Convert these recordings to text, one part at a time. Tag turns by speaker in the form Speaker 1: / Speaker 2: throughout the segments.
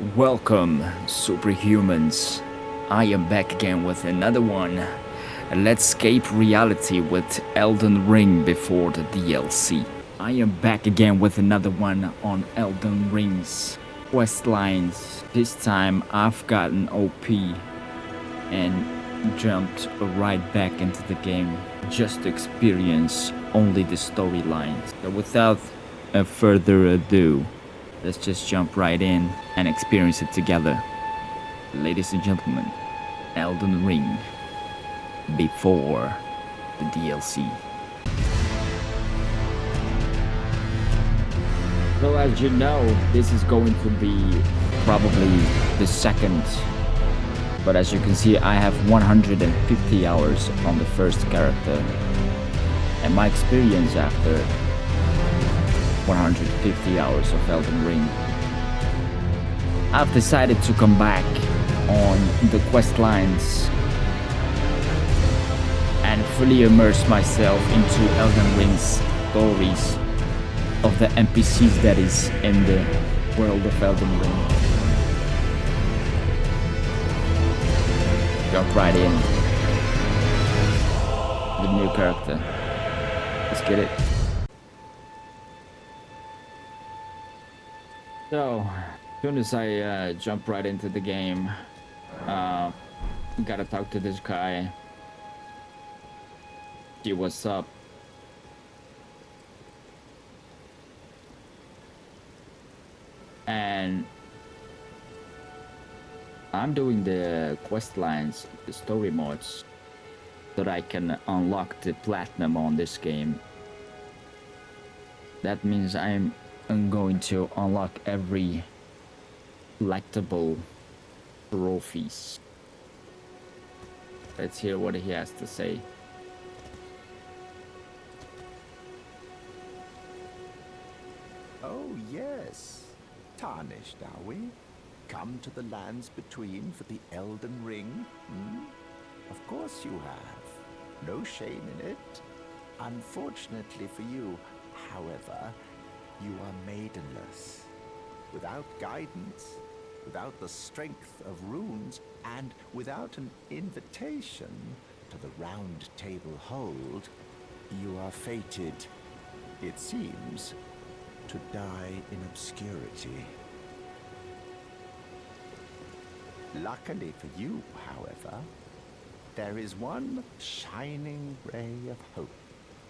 Speaker 1: Welcome, superhumans. I am back again with another one. Let's escape reality with Elden Ring before the DLC. I am back again with another one on Elden Ring's quest lines. This time I've gotten OP and jumped right back into the game just to experience only the storylines. So without further ado, let's just jump right in and experience it together. Ladies and gentlemen, Elden Ring before the DLC. Well, as you know, this is going to be probably the second. But as you can see, I have 150 hours on the first character. And my experience after 150 hours of Elden Ring, I've decided to come back on the quest lines and fully immerse myself into Elden Ring's stories of the NPCs that is in the world of Elden Ring. Jump right in. The new character. Let's get it. So, as soon as I jump right into the game, gotta talk to this guy. See what's up. And I'm doing the quest lines, the story modes, so that I can unlock the platinum on this game. That means I'm going to unlock every collectible trophies. Let's hear what he has to say.
Speaker 2: Oh, yes. Tarnished, are we? Come to the lands between for the Elden Ring? Of course you have. No shame in it. Unfortunately for you, however, you are maidenless. Without guidance, without the strength of runes, and without an invitation to the Round Table Hold, you are fated, it seems, to die in obscurity. Luckily for you, however, there is one shining ray of hope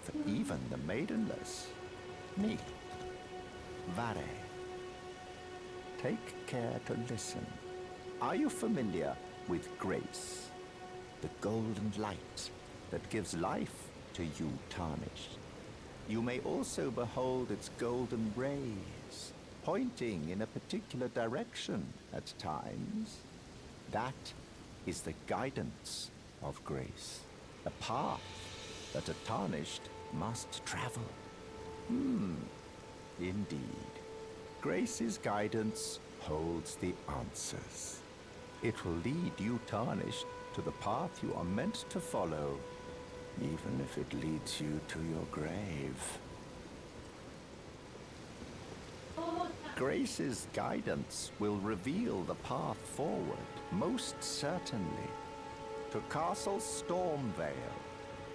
Speaker 2: for even the maidenless. Me, Vare. Take care to listen. Are you familiar with grace? The golden light that gives life to you tarnished. You may also behold its golden rays, pointing in a particular direction at times. That is the guidance of grace, a path that a tarnished must travel. Indeed. Grace's guidance holds the answers. It will lead you tarnished to the path you are meant to follow, even if it leads you to your grave. Grace's guidance will reveal the path forward, most certainly, to Castle Stormvale,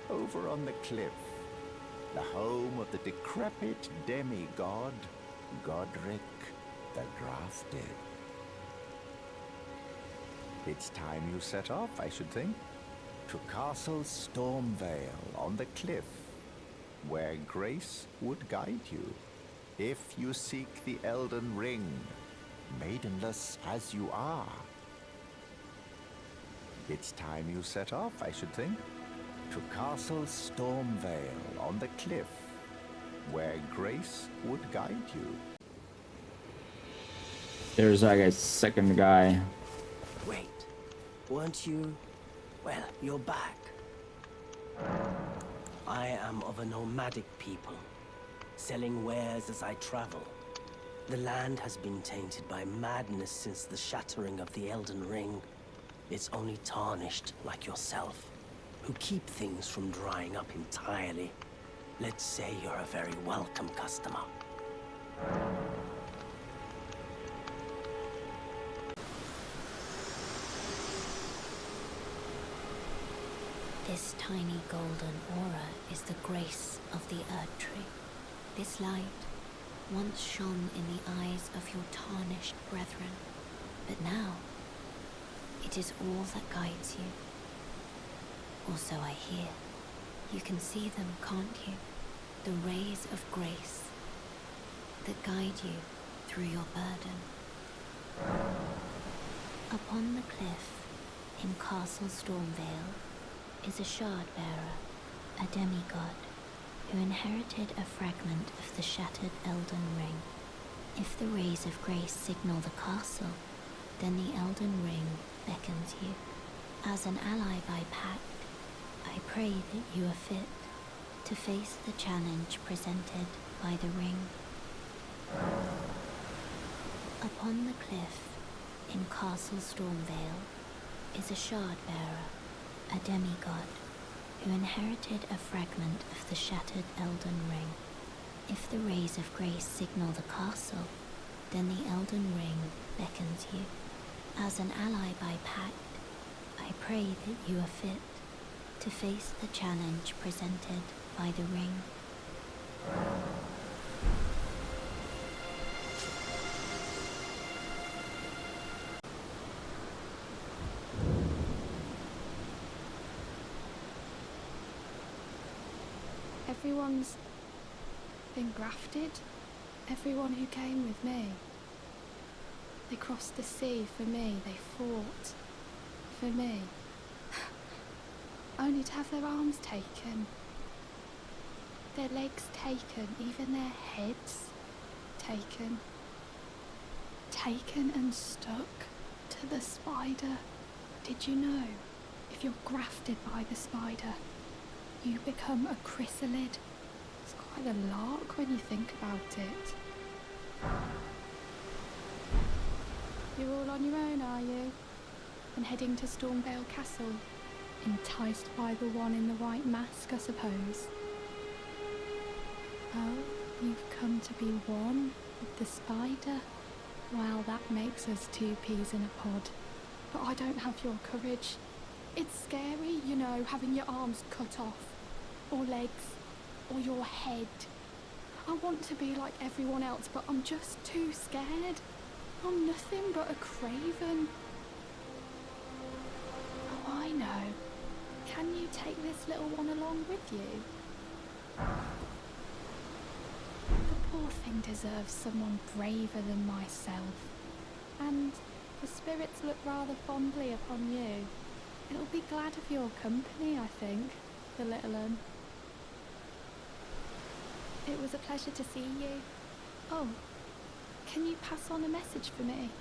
Speaker 2: over on the cliff, the home of the decrepit demigod, Godric the Grafted. It's time you set off, I should think, to Castle Stormvale on the cliff, where Grace would guide you, if you seek the Elden Ring, maidenless as you are. It's time you set off, I should think, to Castle Stormvale on the cliff, where Grace would guide you.
Speaker 1: There's like a second guy.
Speaker 3: Wait, weren't you? Well, you're back. I am of a nomadic people, selling wares as I travel. The land has been tainted by madness since the shattering of the Elden Ring. It's only tarnished like yourself, who keep things from drying up entirely. Let's say you're a very welcome customer.
Speaker 4: This tiny golden aura is the grace of the Earth Tree. This light once shone in the eyes of your tarnished brethren, but now it is all that guides you. Or so I hear. You can see them, can't you? The rays of grace that guide you through your burden. Upon the cliff in Castle Stormvale is a shard bearer, a demigod, who inherited a fragment of the shattered Elden Ring. If the rays of grace signal the castle, then the Elden Ring beckons you. As an ally by pact, I pray that you are fit to face the challenge presented by the ring. Upon the cliff in Castle Stormvale is a shard bearer, a demigod, who inherited a fragment of the shattered Elden Ring. If the rays of grace signal the castle, then the Elden Ring beckons you. As an ally by pact, I pray that you are fit to face the challenge presented by the ring.
Speaker 5: Everyone's been grafted. Everyone who came with me. They crossed the sea for me. They fought for me. Only to have their arms taken. Their legs taken. Even their heads taken. Taken and stuck to the spider. Did you know? If you're grafted by the spider, you become a chrysalid. It's quite a lark when you think about it. You're all on your own, are you? And heading to Stormvale Castle? Enticed by the one in the white mask, I suppose. Oh, you've come to be one with the spider? Well, that makes us two peas in a pod. But I don't have your courage. It's scary, you know, having your arms cut off. Or legs, or your head. I want to be like everyone else, but I'm just too scared. I'm nothing but a craven. Oh, I know. Can you take this little one along with you? The poor thing deserves someone braver than myself. And the spirits look rather fondly upon you. It'll be glad of your company, I think, the little un. It was a pleasure to see you. Oh, can you pass on a message for me?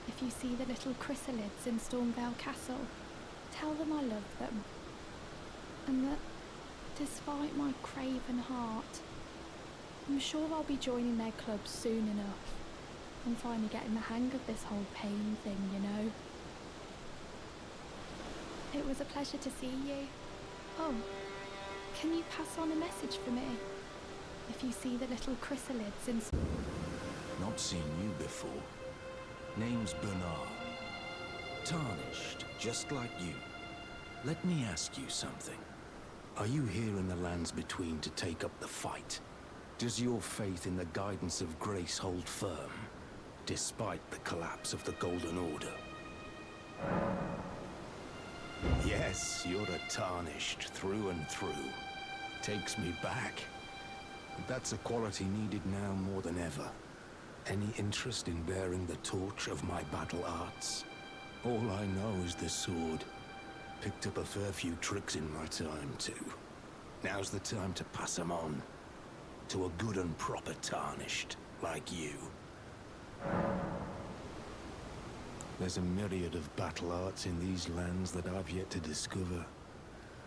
Speaker 5: If you see the little chrysalids in Stormvale Castle, tell them I love them. And that, despite my craven heart, I'm sure I'll be joining their club soon enough. I'm finally getting the hang of this whole pain thing, you know. It was a pleasure to see you. Oh, can you pass on a message for me? If you see the little chrysalids in...
Speaker 6: Not seen you before. Name's Bernard. Tarnished, just like you. Let me ask you something. Are you here in the lands between to take up the fight? Does your faith in the guidance of grace hold firm, despite the collapse of the Golden Order? Yes, you're a Tarnished through and through. Takes me back. But that's a quality needed now more than ever. Any interest in bearing the torch of my battle arts? All I know is the sword. Picked up a fair few tricks in my time, too. Now's the time to pass them on. To a good and proper Tarnished, like you. There's a myriad of battle arts in these lands that I've yet to discover.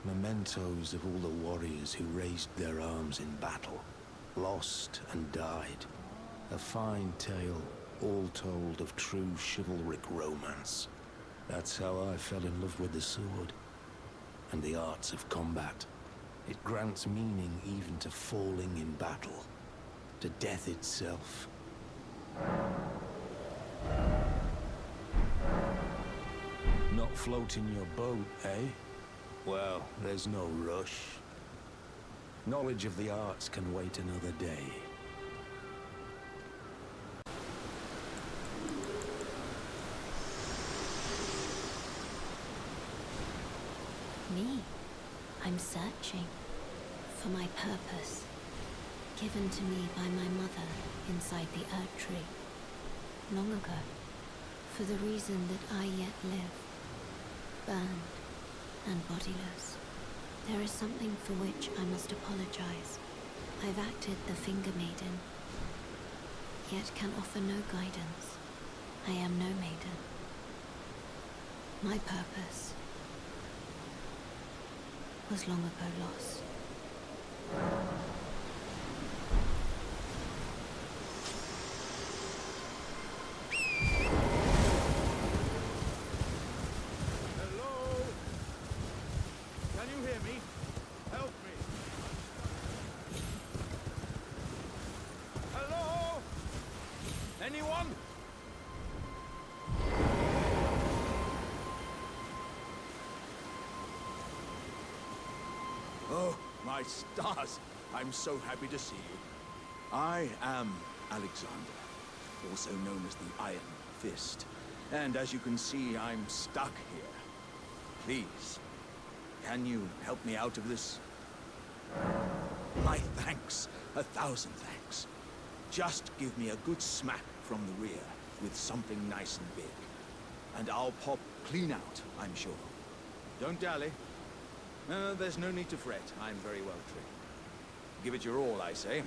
Speaker 6: Mementos of all the warriors who raised their arms in battle. Lost and died. A fine tale, all told of true chivalric romance. That's how I fell in love with the sword. And the arts of combat. It grants meaning even to falling in battle. To death itself. Not floating your boat, eh? Well, there's no rush. Knowledge of the arts can wait another day.
Speaker 4: Me? I'm searching for my purpose, given to me by my mother inside the Earth Tree, long ago, for the reason that I yet live, burned and bodiless. There is something for which I must apologize. I've acted the Finger Maiden, yet can offer no guidance. I am no maiden. My purpose was long ago lost.
Speaker 7: Hello? Can you hear me? Help me. Hello? Anyone? Oh, my stars! I'm so happy to see you. I am Alexander, also known as the Iron Fist. And as you can see, I'm stuck here. Please, can you help me out of this? My thanks. 1,000 thanks. Just give me a good smack from the rear with something nice and big. And I'll pop clean out, I'm sure. Don't dally. There's no need to fret. I'm very well trained. Give it your all, I say.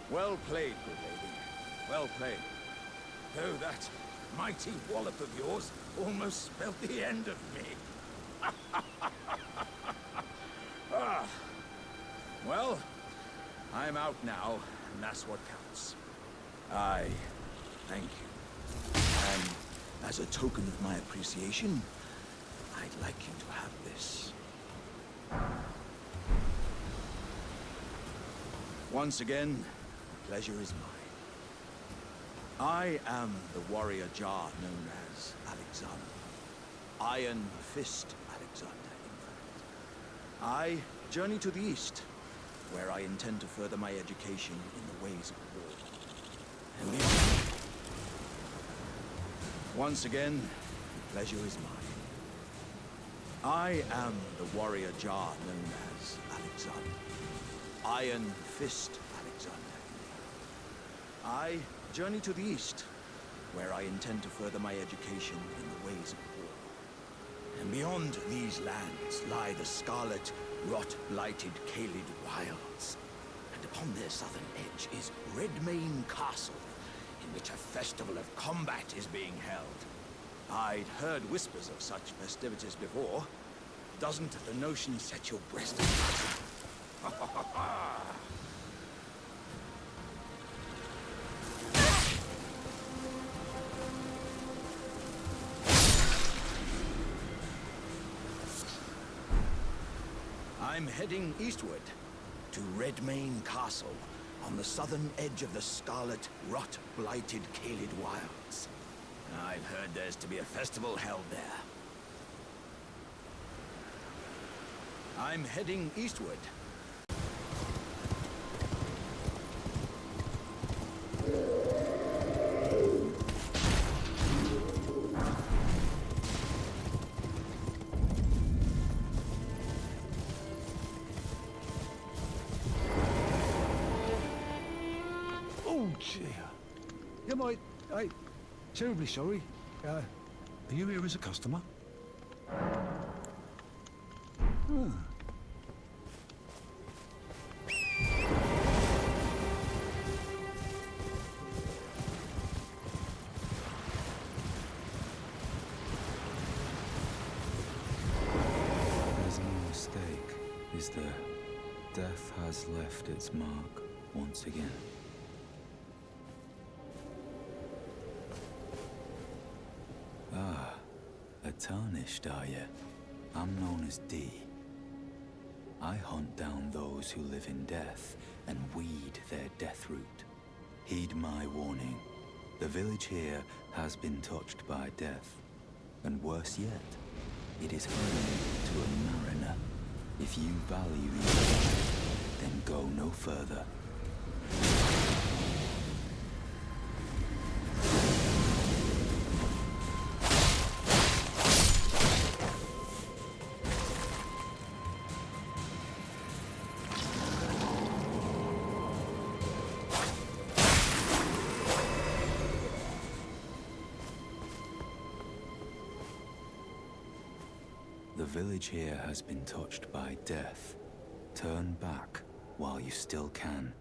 Speaker 7: Well played, good lady. Well played. Though that mighty wallop of yours almost spelled the end of me. Ah. Well, I'm out now, and that's what counts. I thank you. And as a token of my appreciation, I'd like you to have this. Once again, pleasure is mine. I am the warrior Jar known as Alexander. Iron Fist Alexander, in fact. I journey to the east, where I intend to further my education in the ways of war. And this... Once again, pleasure is mine. I am the warrior Jar known as Alexander. Iron Fist Alexander. I journey to the east, where I intend to further my education in the ways of war. And beyond these lands lie the scarlet, rot-blighted Caelid wilds. And upon their southern edge is Redmane Castle, in which a festival of combat is being held. I'd heard whispers of such festivities before. Doesn't the notion set your breast aflame? I'm heading eastward to Redmane Castle on the southern edge of the scarlet, rot-blighted Caelid wilds. I've heard there's to be a festival held there. I'm heading eastward.
Speaker 6: Oh, dear. Yeah, I'm terribly sorry. Are you here as a customer? Hmm.
Speaker 8: There's no mistake, is there? Death has left its mark. once again. Ah, a tarnished, are you? I'm known as D. I hunt down those who live in death and weed their death root. Heed my warning. The village here has been touched by death. And worse yet, it is hurrying to a mariner. If you value your life, then go no further. The village here has been touched by death. Turn back while you still can.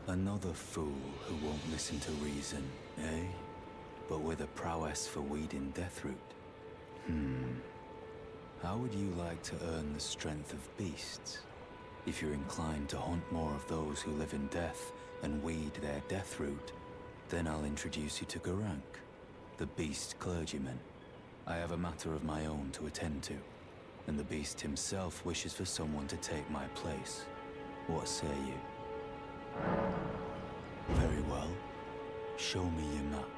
Speaker 8: Another fool who won't listen to reason, eh? But with a prowess for weeding deathroot. How would you like to earn the strength of beasts? If you're inclined to hunt more of those who live in death and weed their deathroot, then I'll introduce you to Garank, the beast clergyman. I have a matter of my own to attend to, and the beast himself wishes for someone to take my place. What say you? Very well. Show me your map.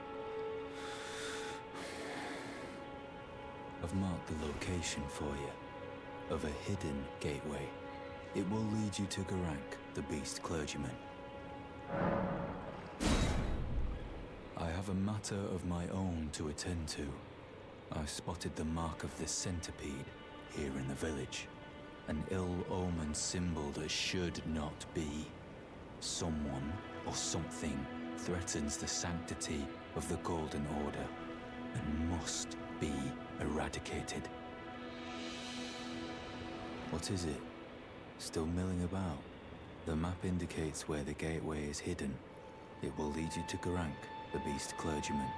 Speaker 8: I've marked the location for you, of a hidden gateway. It will lead you to Garank, the beast clergyman. I have a matter of my own to attend to. I spotted the mark of the centipede here in the village. An ill-omened symbol that should not be. Someone or something threatens the sanctity of the Golden Order and must be eradicated. What is it? Still milling about? The map indicates where the gateway is hidden. It will lead you to Garank, the beast clergyman.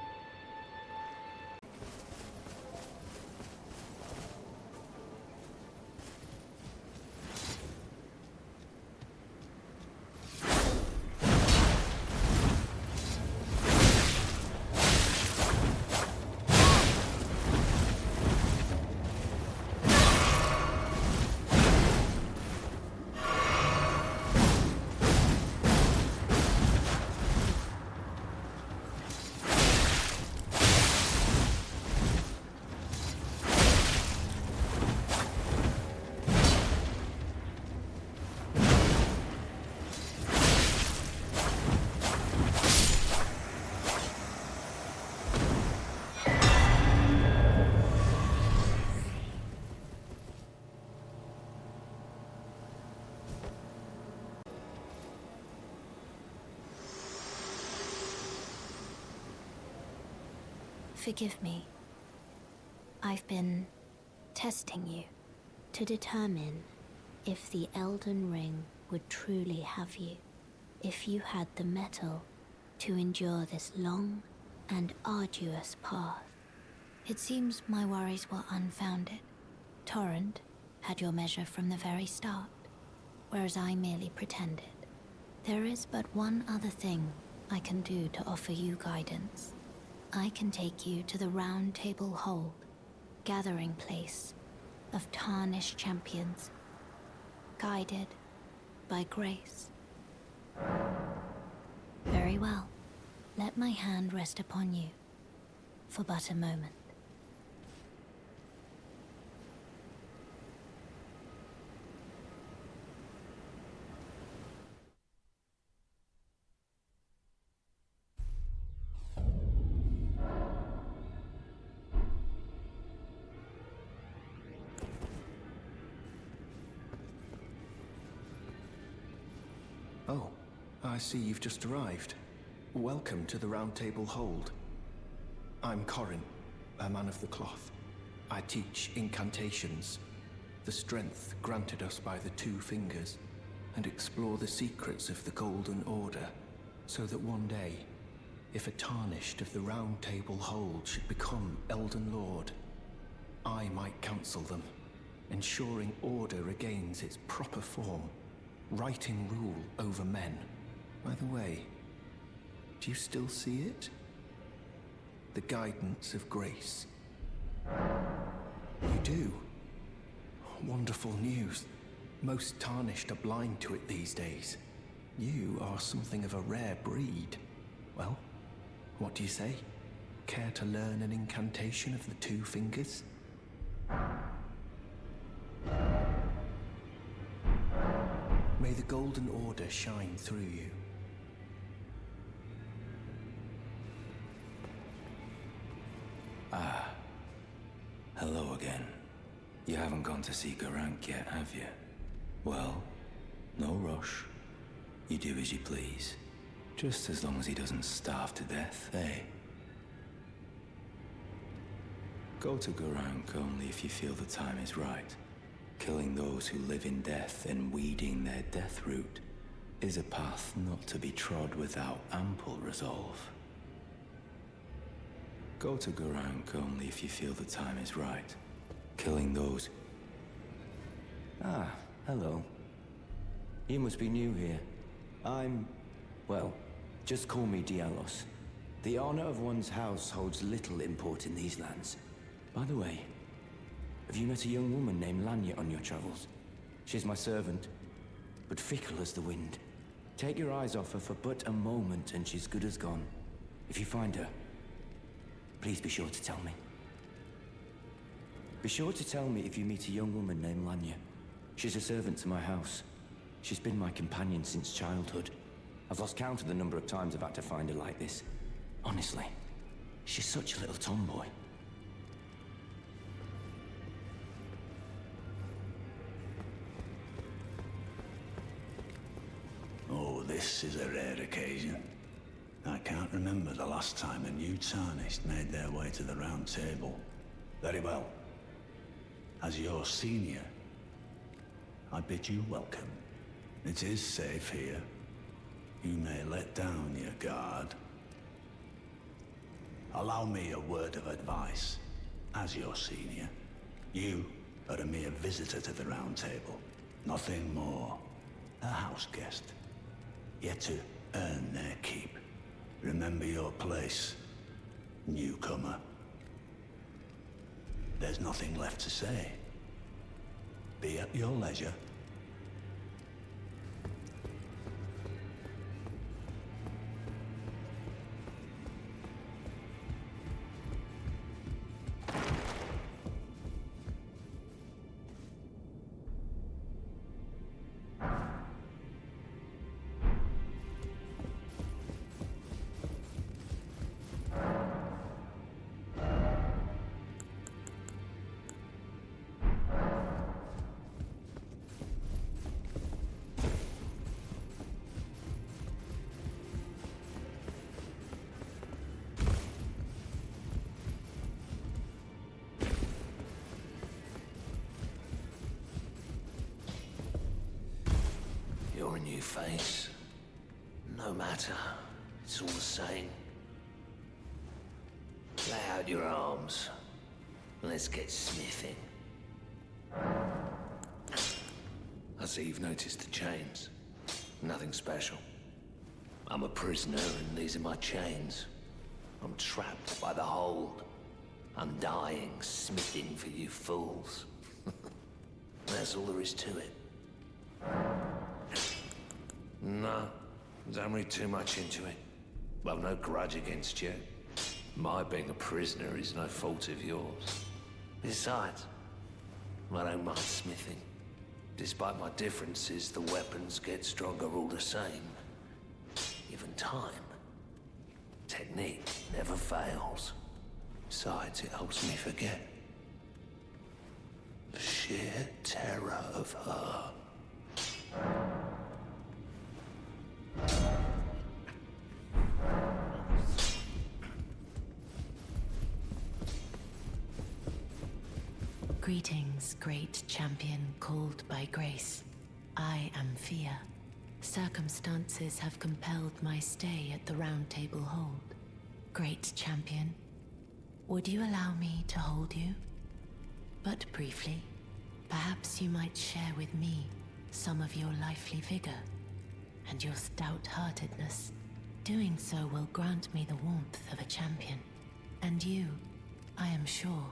Speaker 4: Forgive me. I've been testing you to determine if the Elden Ring would truly have you, if you had the mettle to endure this long and arduous path. It seems my worries were unfounded. Torrent had your measure from the very start, whereas I merely pretended. There is but one other thing I can do to offer you guidance. I can take you to the Round Table Hold, gathering place of tarnished champions, guided by grace. Very well. Let my hand rest upon you for but a moment.
Speaker 9: Oh, I see you've just arrived. Welcome to the Round Table Hold. I'm Corin, a man of the cloth. I teach incantations, the strength granted us by the Two Fingers, and explore the secrets of the Golden Order, so that one day, if a Tarnished of the Round Table Hold should become Elden Lord, I might counsel them, ensuring order regains its proper form, righting rule over men. By the way, do you still see it? The guidance of grace. You do? Wonderful news. Most Tarnished are blind to it these days. You are something of a rare breed. Well, what do you say? Care to learn an incantation of the Two Fingers? May the Golden Order shine through you.
Speaker 8: Hello again. You haven't gone to see Garank yet, have you? Well, no rush. You do as you please. Just as long as he doesn't starve to death, eh? Go to Garank only if you feel the time is right. Killing those who live in death and weeding their death root is a path not to be trod without ample resolve. Go to Garank only if you feel the time is right. Killing those...
Speaker 10: Ah, hello. You must be new here. Well, just call me Dialos. The honor of one's house holds little import in these lands. By the way, have you met a young woman named Lanya on your travels? She's my servant, but fickle as the wind. Take your eyes off her for but a moment and she's good as gone. If you find her, please be sure to tell me. Be sure to tell me if you meet a young woman named Lanya. She's a servant to my house. She's been my companion since childhood. I've lost count of the number of times I've had to find her like this. Honestly, she's such a little tomboy.
Speaker 6: Oh, this is a rare occasion. I can't remember the last time a new Tarnished made their way to the Round Table. Very well. As your senior, I bid you welcome. It is safe here. You may let down your guard. Allow me a word of advice. As your senior, you are a mere visitor to the Round Table. Nothing more. A house guest. Yet to earn their keep. Remember your place, newcomer. There's nothing left to say. Be at your leisure.
Speaker 11: you face. No matter, it's all the same. Lay out your arms. Let's get smithing. I see you've noticed the chains. Nothing special. I'm a prisoner and these are my chains. I'm trapped by the hold. I'm dying, smithing for you fools. That's all there is to it. No, don't read too much into it. I've no grudge against you. My being a prisoner is no fault of yours. Besides, I don't mind smithing. Despite my differences, the weapons get stronger all the same. Even time. Technique never fails. Besides, it helps me forget. The sheer terror of her.
Speaker 12: Greetings, great champion called by grace. I am Fia. Circumstances have compelled my stay at the Round Table Hold. Great champion, would you allow me to hold you? But briefly, perhaps you might share with me some of your lively vigor and your stout-heartedness. Doing so will grant me the warmth of a champion, and you, I am sure,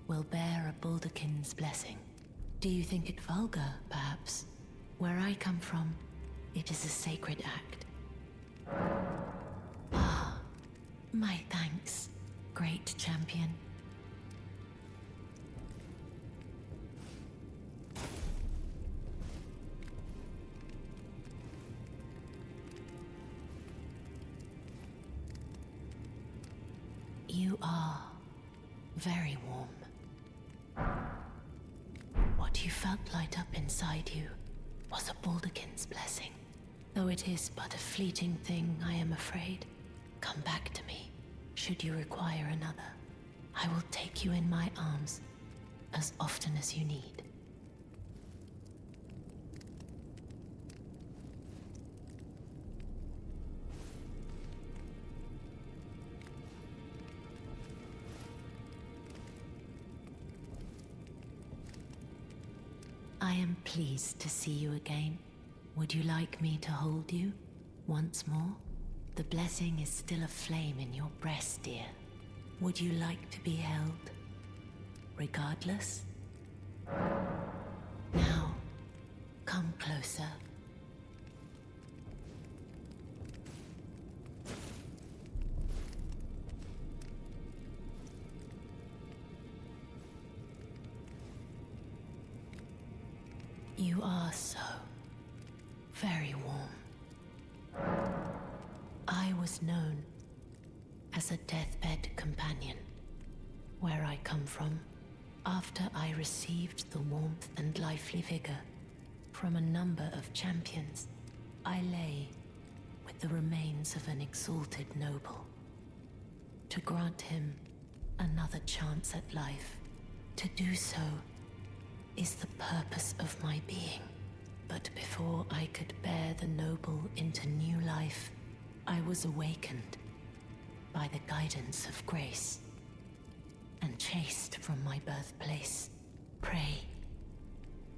Speaker 12: will bear a Baldakin's blessing. Do you think it vulgar, perhaps? Where I come from, it is a sacred act. Ah, my thanks, great champion. You are very warm. What you felt light up inside you was a Baldakin's blessing. Though it is but a fleeting thing, I am afraid. Come back to me, should you require another. I will take you in my arms as often as you need. I am pleased to see you again. Would you like me to hold you once more? The blessing is still aflame in your breast, dear. Would you like to be held, regardless? Now, come closer. You are so very warm. I was known as a deathbed companion. Where I come from, after I received the warmth and lively vigor from a number of champions, I lay with the remains of an exalted noble. To grant him another chance at life, to do so is the purpose of my being. But before I could bear the noble into new life, I was awakened by the guidance of grace and chased from my birthplace. Pray,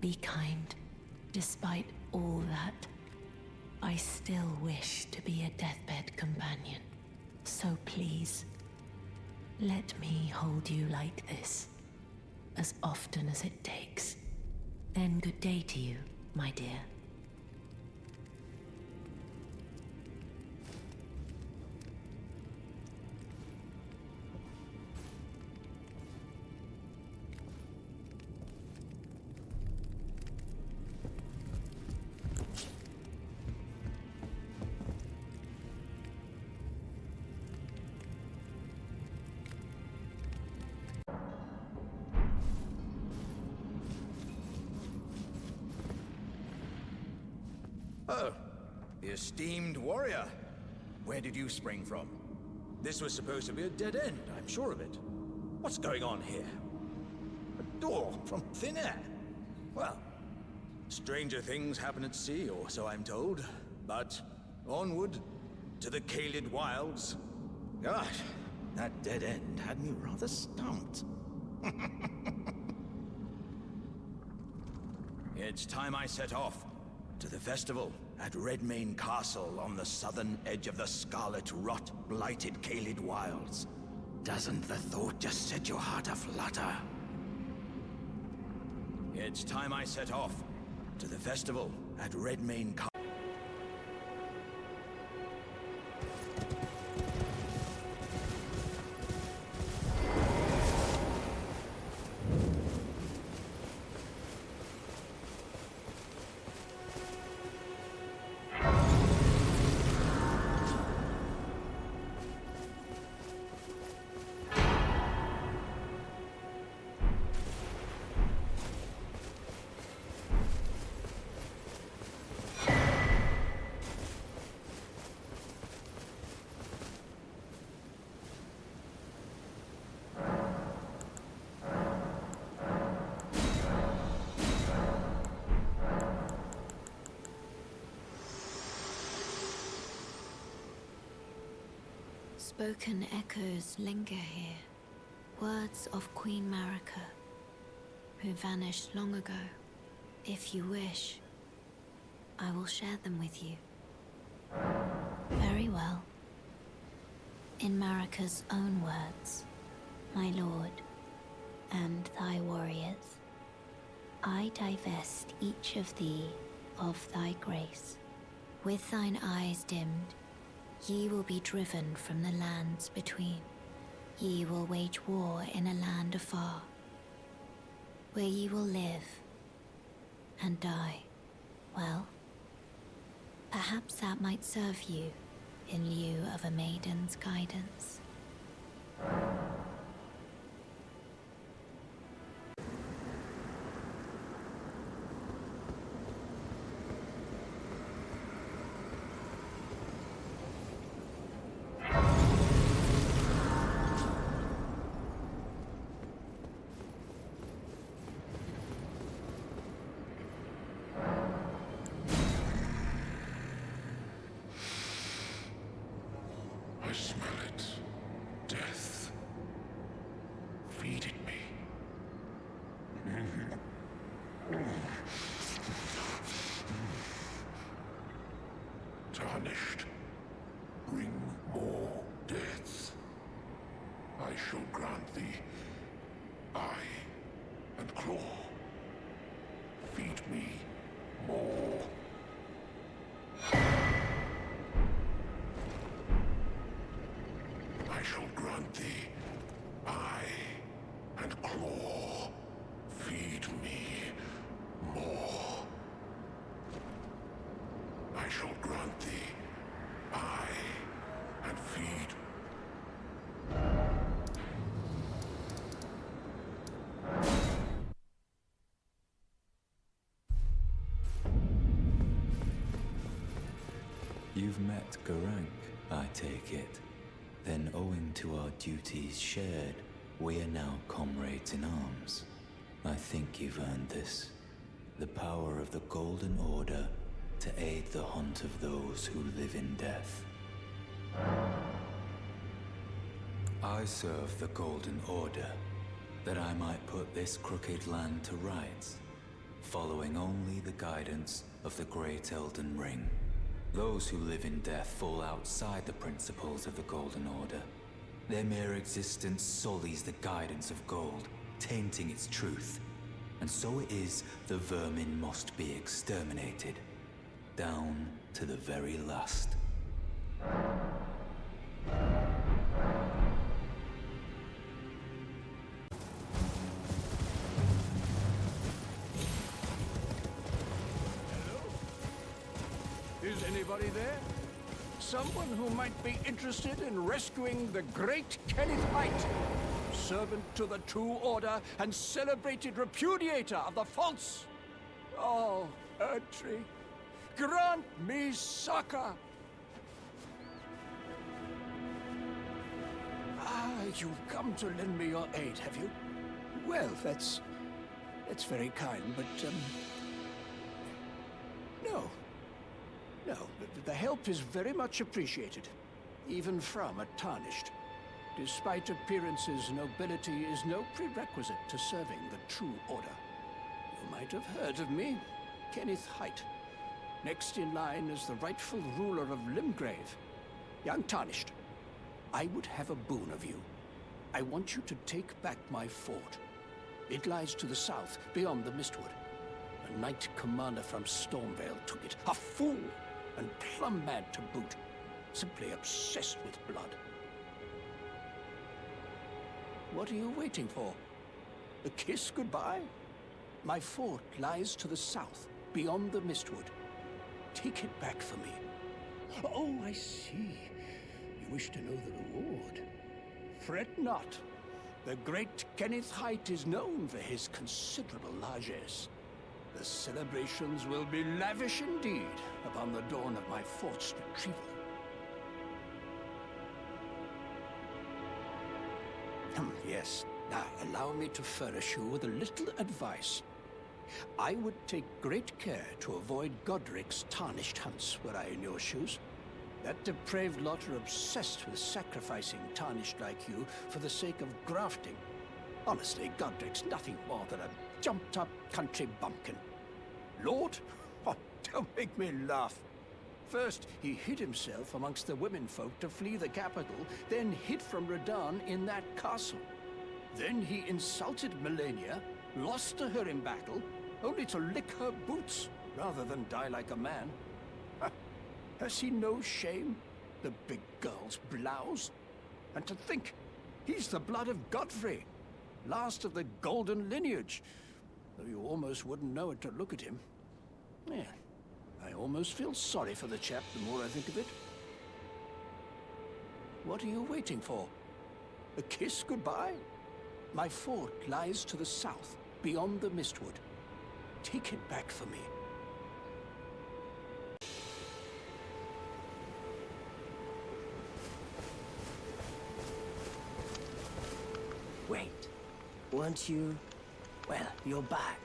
Speaker 12: be kind. Despite all that, I still wish to be a deathbed companion. So please, let me hold you like this, as often as it takes. Then good day to you, my dear.
Speaker 7: Oh, the esteemed warrior. Where did you spring from? This was supposed to be a dead end, I'm sure of it. What's going on here? A door from thin air? Well, Stranger things happen at sea, or so I'm told. But onward, to the Kaled Wilds. Gosh, that dead end had me rather stumped. It's time I set off to the festival at Redmane Castle on the southern edge of the scarlet rot-blighted Kaled Wilds. Doesn't the thought just set your heart aflutter? It's time I set off to the festival at Redmane Castle.
Speaker 4: Spoken echoes linger here, words of Queen Marika, who vanished long ago. If you wish, I will share them with you. Very well. In Marika's own words, my lord, and thy warriors, I divest each of thee of thy grace. With thine eyes dimmed, ye will be driven from the lands between. Ye will wage war in a land afar, where ye will live and die. Well, perhaps that might serve you in lieu of a maiden's guidance.
Speaker 13: I smell it. Death. Feeding me. Tarnished. Bring more death. I shall grant thee eye and claw. Feed me more. I shall grant thee eye and claw. Feed me more. I shall grant thee eye and feed.
Speaker 8: You've met Garank, I take it. Then owing to our duties shared, we are now comrades in arms. I think you've earned this. The power of the Golden Order to aid the hunt of those who live in death. I serve the Golden Order, that I might put this crooked land to rights, following only the guidance of the Great Elden Ring. Those who live in death fall outside the principles of the Golden Order. Their mere existence sullies the guidance of gold, tainting its truth. And so it is the vermin must be exterminated, down to the very last.
Speaker 14: Is anybody there? Someone who might be interested in rescuing the great Kenneth Height, servant to the True Order and celebrated repudiator of the false. Oh, Erdtree, grant me succor. Ah, you've come to lend me your aid, have you? Well, that's very kind, but No. No, the help is very much appreciated, even from a tarnished. Despite appearances, nobility is no prerequisite to serving the true order. You might have heard of me, Kenneth Height. Next in line is the rightful ruler of Limgrave, young Tarnished. I would have a boon of you. I want you to take back my fort. It lies to the south, beyond the Mistwood. A knight commander from Stormvale took it. A fool! And plumb mad to boot. Simply obsessed with blood. What are you waiting for? A kiss goodbye? My fort lies to the south, beyond the Mistwood. Take it back for me. Oh, I see. You wish to know the reward. Fret not. The great Kenneth Height is known for his considerable largesse. The celebrations will be lavish indeed upon the dawn of my fort's retrieval. Yes. Now, allow me to furnish you with a little advice. I would take great care to avoid Godric's tarnished hunts were I in your shoes. That depraved lot are obsessed with sacrificing tarnished like you for the sake of grafting. Honestly, Godric's nothing more than a jumped-up country bumpkin. Lord? Oh, don't make me laugh. First, he hid himself amongst the womenfolk to flee the capital, then hid from Radahn in that castle. Then he insulted Melania, lost to her in battle, only to lick her boots rather than die like a man. Has he no shame, the big girl's blouse? And to think, he's the blood of Godfrey, last of the golden lineage, though you almost wouldn't know it to look at him. Yeah, I almost feel sorry for the chap the more I think of it. What are you waiting for? A kiss goodbye? My fort lies to the south, beyond the Mistwood. Take it back for me.
Speaker 3: Wait, weren't you... Well, you're back.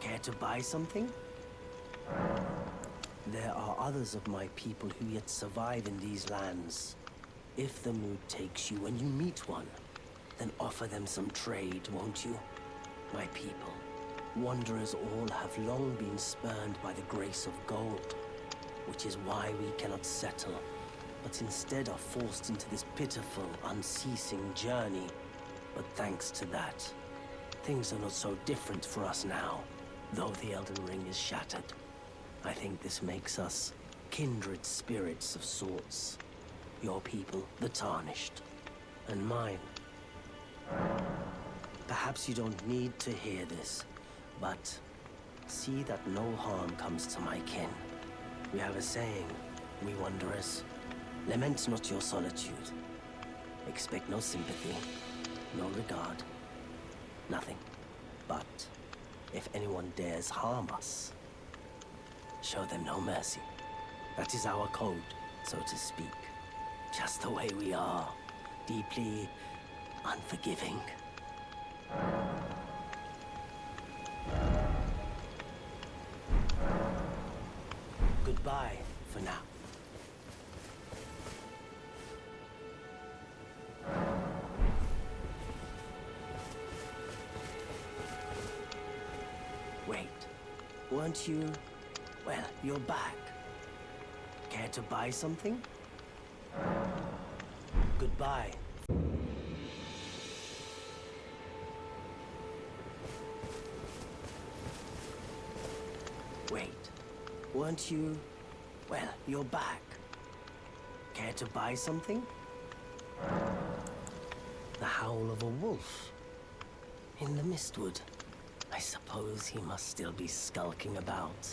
Speaker 3: Care to buy something? There are others of my people who yet survive in these lands. If the mood takes you when you meet one, then offer them some trade, won't you? My people, wanderers all have long been spurned by the grace of gold, which is why we cannot settle, but instead are forced into this pitiful, unceasing journey. But thanks to that, things are not so different for us now, though the Elden Ring is shattered. I think this makes us kindred spirits of sorts. Your people, the Tarnished, and mine. Perhaps you don't need to hear this, but see that no harm comes to my kin. We have a saying, we wanderers, lament not your solitude. Expect no sympathy, no regard, nothing. But if anyone dares harm us, show them no mercy. That is our code, so to speak. Just the way we are, deeply unforgiving. Goodbye for now. Wait, weren't you... Well, you're back. Care to buy something? Goodbye. Wait, weren't you... Well, you're back. Care to buy something? The howl of a wolf. In the Mistwood. I suppose he must still be skulking about.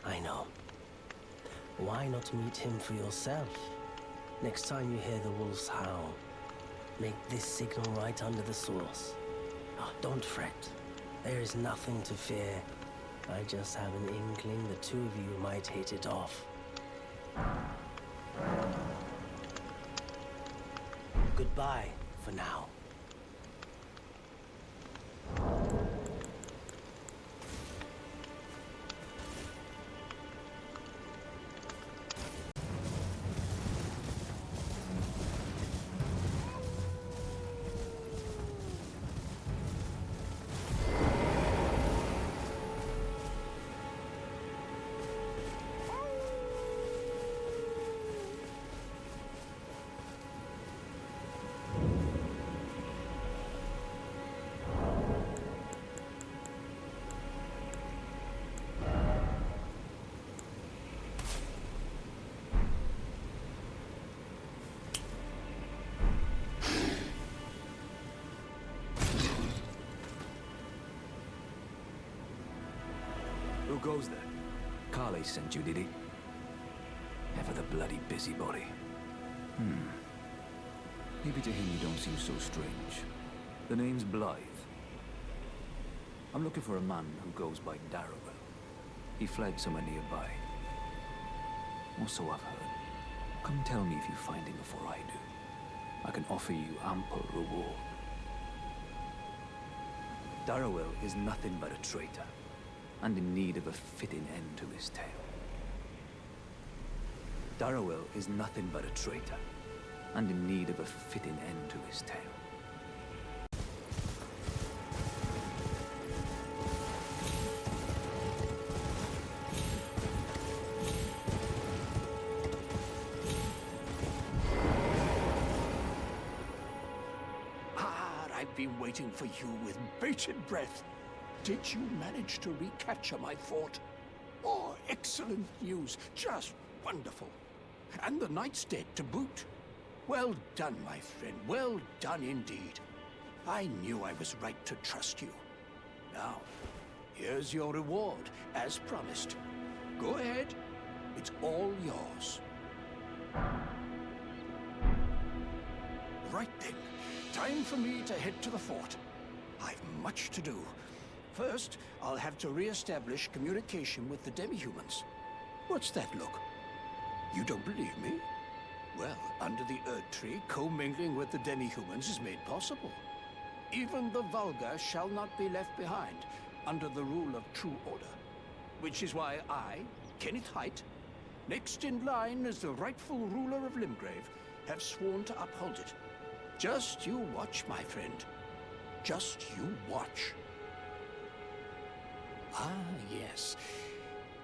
Speaker 3: I know. Why not meet him for yourself? Next time you hear the wolf's howl, make this signal right under the source. Oh, don't fret. There is nothing to fear. I just have an inkling the two of you might hit it off. Goodbye for now.
Speaker 7: was there? Carly sent you, did he? Ever the bloody busybody. Maybe to him you don't seem so strange. The name's Blythe. I'm looking for a man who goes by Darrowell. He fled somewhere nearby. Or so I've heard. Come tell me if you find him before I do. I can offer you ample reward. Darrowell is nothing but a traitor, and in need of a fitting end to his tale. Darrowell is nothing but a traitor, and in need of a fitting end to his tale.
Speaker 14: I've been waiting for you with bated breath. Did you manage to recapture my fort? Oh, excellent news. Just wonderful. And the knight's dead to boot. Well done, my friend. Well done indeed. I knew I was right to trust you. Now, here's your reward, as promised. Go ahead. It's all yours. Right then. Time for me to head to the fort. I've much to do. First, I'll have to re-establish communication with the demi-humans. What's that look? You don't believe me? Well, under the Erd Tree, commingling with the demi-humans is made possible. Even the vulgar shall not be left behind, under the rule of true order. Which is why I, Kenneth Haight, next in line as the rightful ruler of Limgrave, have sworn to uphold it. Just you watch, my friend. Just you watch. Ah, yes.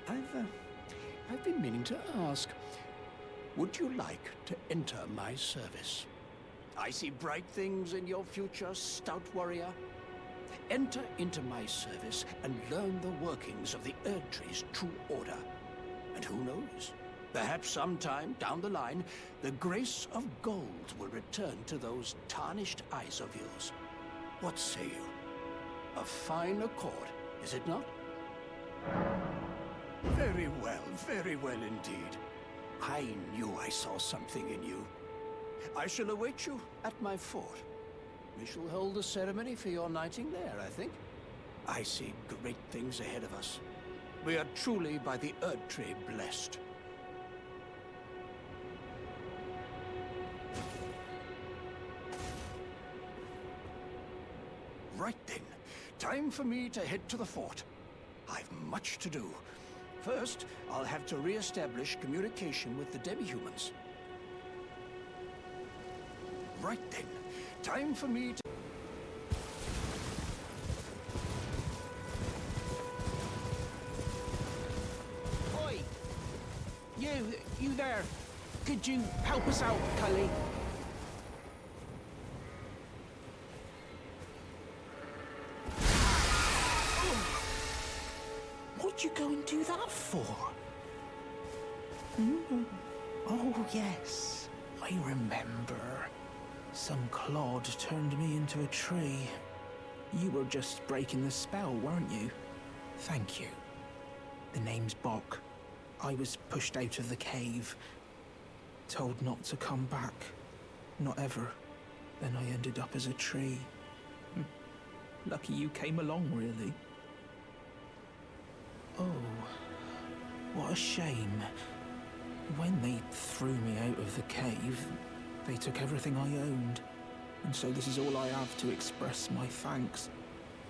Speaker 14: I've been meaning to ask. Would you like to enter my service? I see bright things in your future, stout warrior. Enter into my service and learn the workings of the Erd Tree's true order. And who knows? Perhaps sometime down the line, the grace of gold will return to those tarnished eyes of yours. What say you? A fine accord, is it not? Very well indeed. I knew I saw something in you. I shall await you at my fort. We shall hold a ceremony for your knighting there, I think. I see great things ahead of us. We are truly by the Erd Tree blessed. Right then, time for me to head to the fort. I've much to do. First, I'll have to re-establish communication with the demi-humans. Right then, time for me to... Oi! You there. Could you help us out, Cully? What'd you go and do that for? Oh, yes. I remember. Some clod turned me into a tree. You were just breaking the spell, weren't you? Thank you. The name's Bok. I was pushed out of the cave. Told not to come back. Not ever. Then I ended up as a tree. Lucky you came along, really. Oh, what a shame. When they threw me out of the cave, they took everything I owned. And so this is all I have to express my thanks.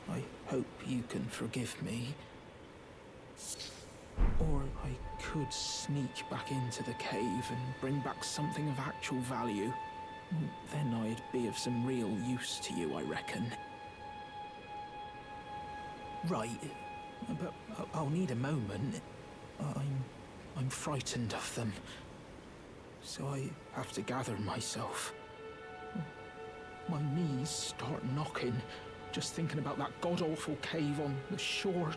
Speaker 14: I hope you can forgive me. Or I could sneak back into the cave and bring back something of actual value. Then I'd be of some real use to you, I reckon. Right. But I'll need a moment. I'm frightened of them. So I have to gather myself. My knees start knocking, just thinking about that god-awful cave on the shore.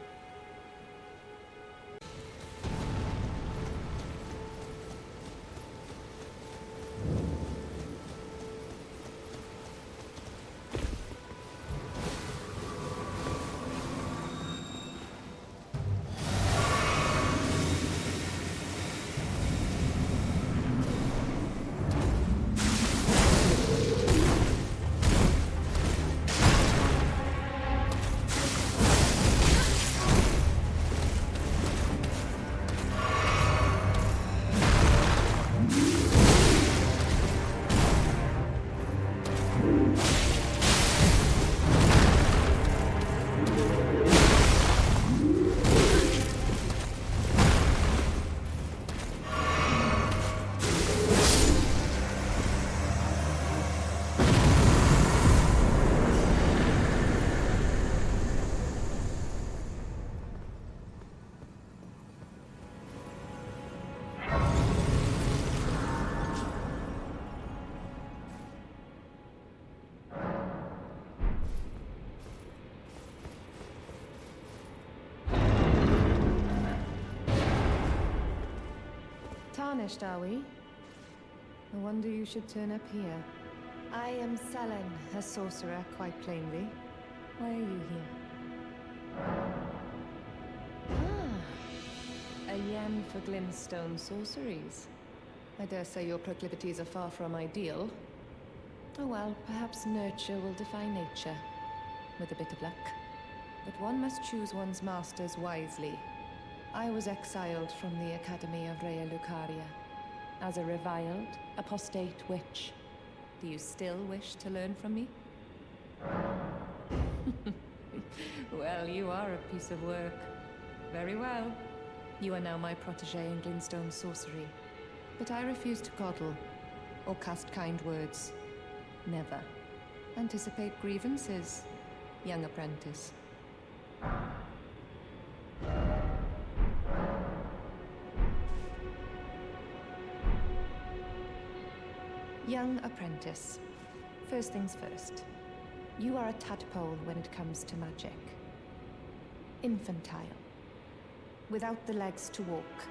Speaker 15: Tarnished, are we? No wonder you should turn up here. I am Selen, a sorcerer, quite plainly. Why are you here? A yen for glintstone sorceries. I dare say your proclivities are far from ideal. Oh well, perhaps nurture will defy nature, with a bit of luck. But one must choose one's masters wisely. I was exiled from the Academy of Rea Lucaria as a reviled, apostate witch. Do you still wish to learn from me? Well, you are a piece of work. Very well. You are now my protege in glintstone sorcery. But I refuse to coddle or cast kind words. Never. Anticipate grievances, young apprentice. Young apprentice. First things first. You are a tadpole when it comes to magic. Infantile. Without the legs to walk.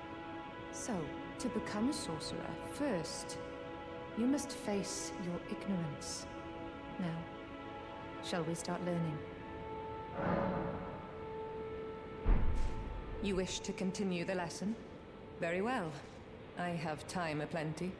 Speaker 15: So, to become a sorcerer, first, you must face your ignorance. Now, shall we start learning? You wish to continue the lesson? Very well. I have time aplenty.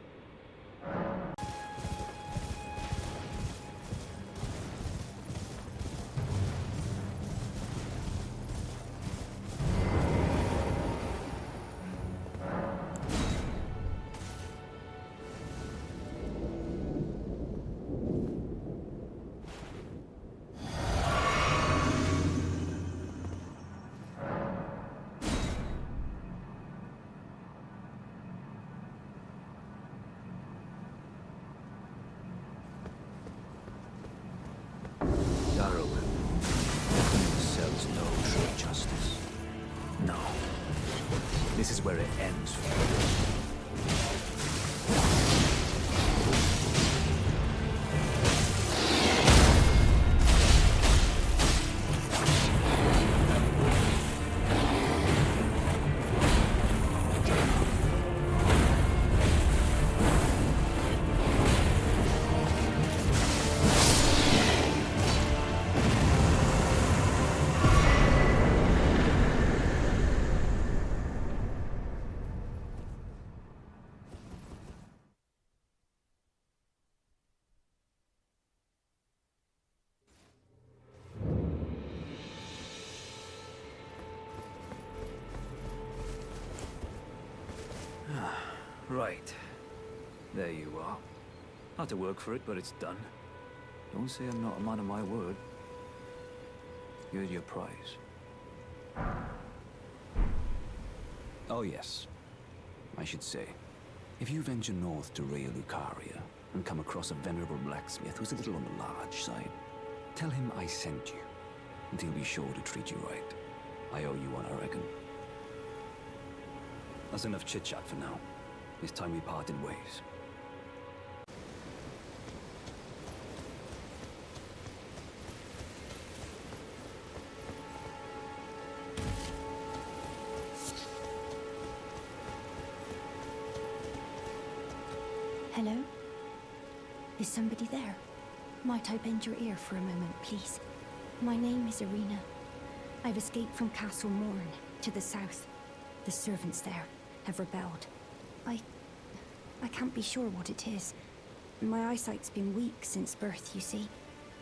Speaker 7: Sells no true justice. No. This is where it ends. Right. There you are. Had to work for it, but it's done. Don't say I'm not a man of my word. Here's your prize. Oh yes. I should say, if you venture north to Rea Lucaria and come across a venerable blacksmith who's a little on the large side, tell him I sent you, and he'll be sure to treat you right. I owe you one, I reckon. That's enough chit-chat for now. It's time we parted ways.
Speaker 4: Hello? Is somebody there? Might I bend your ear for a moment, please? My name is Irina. I've escaped from Castle Morn to the south. The servants there have rebelled. I can't be sure what it is. My eyesight's been weak since birth, you see.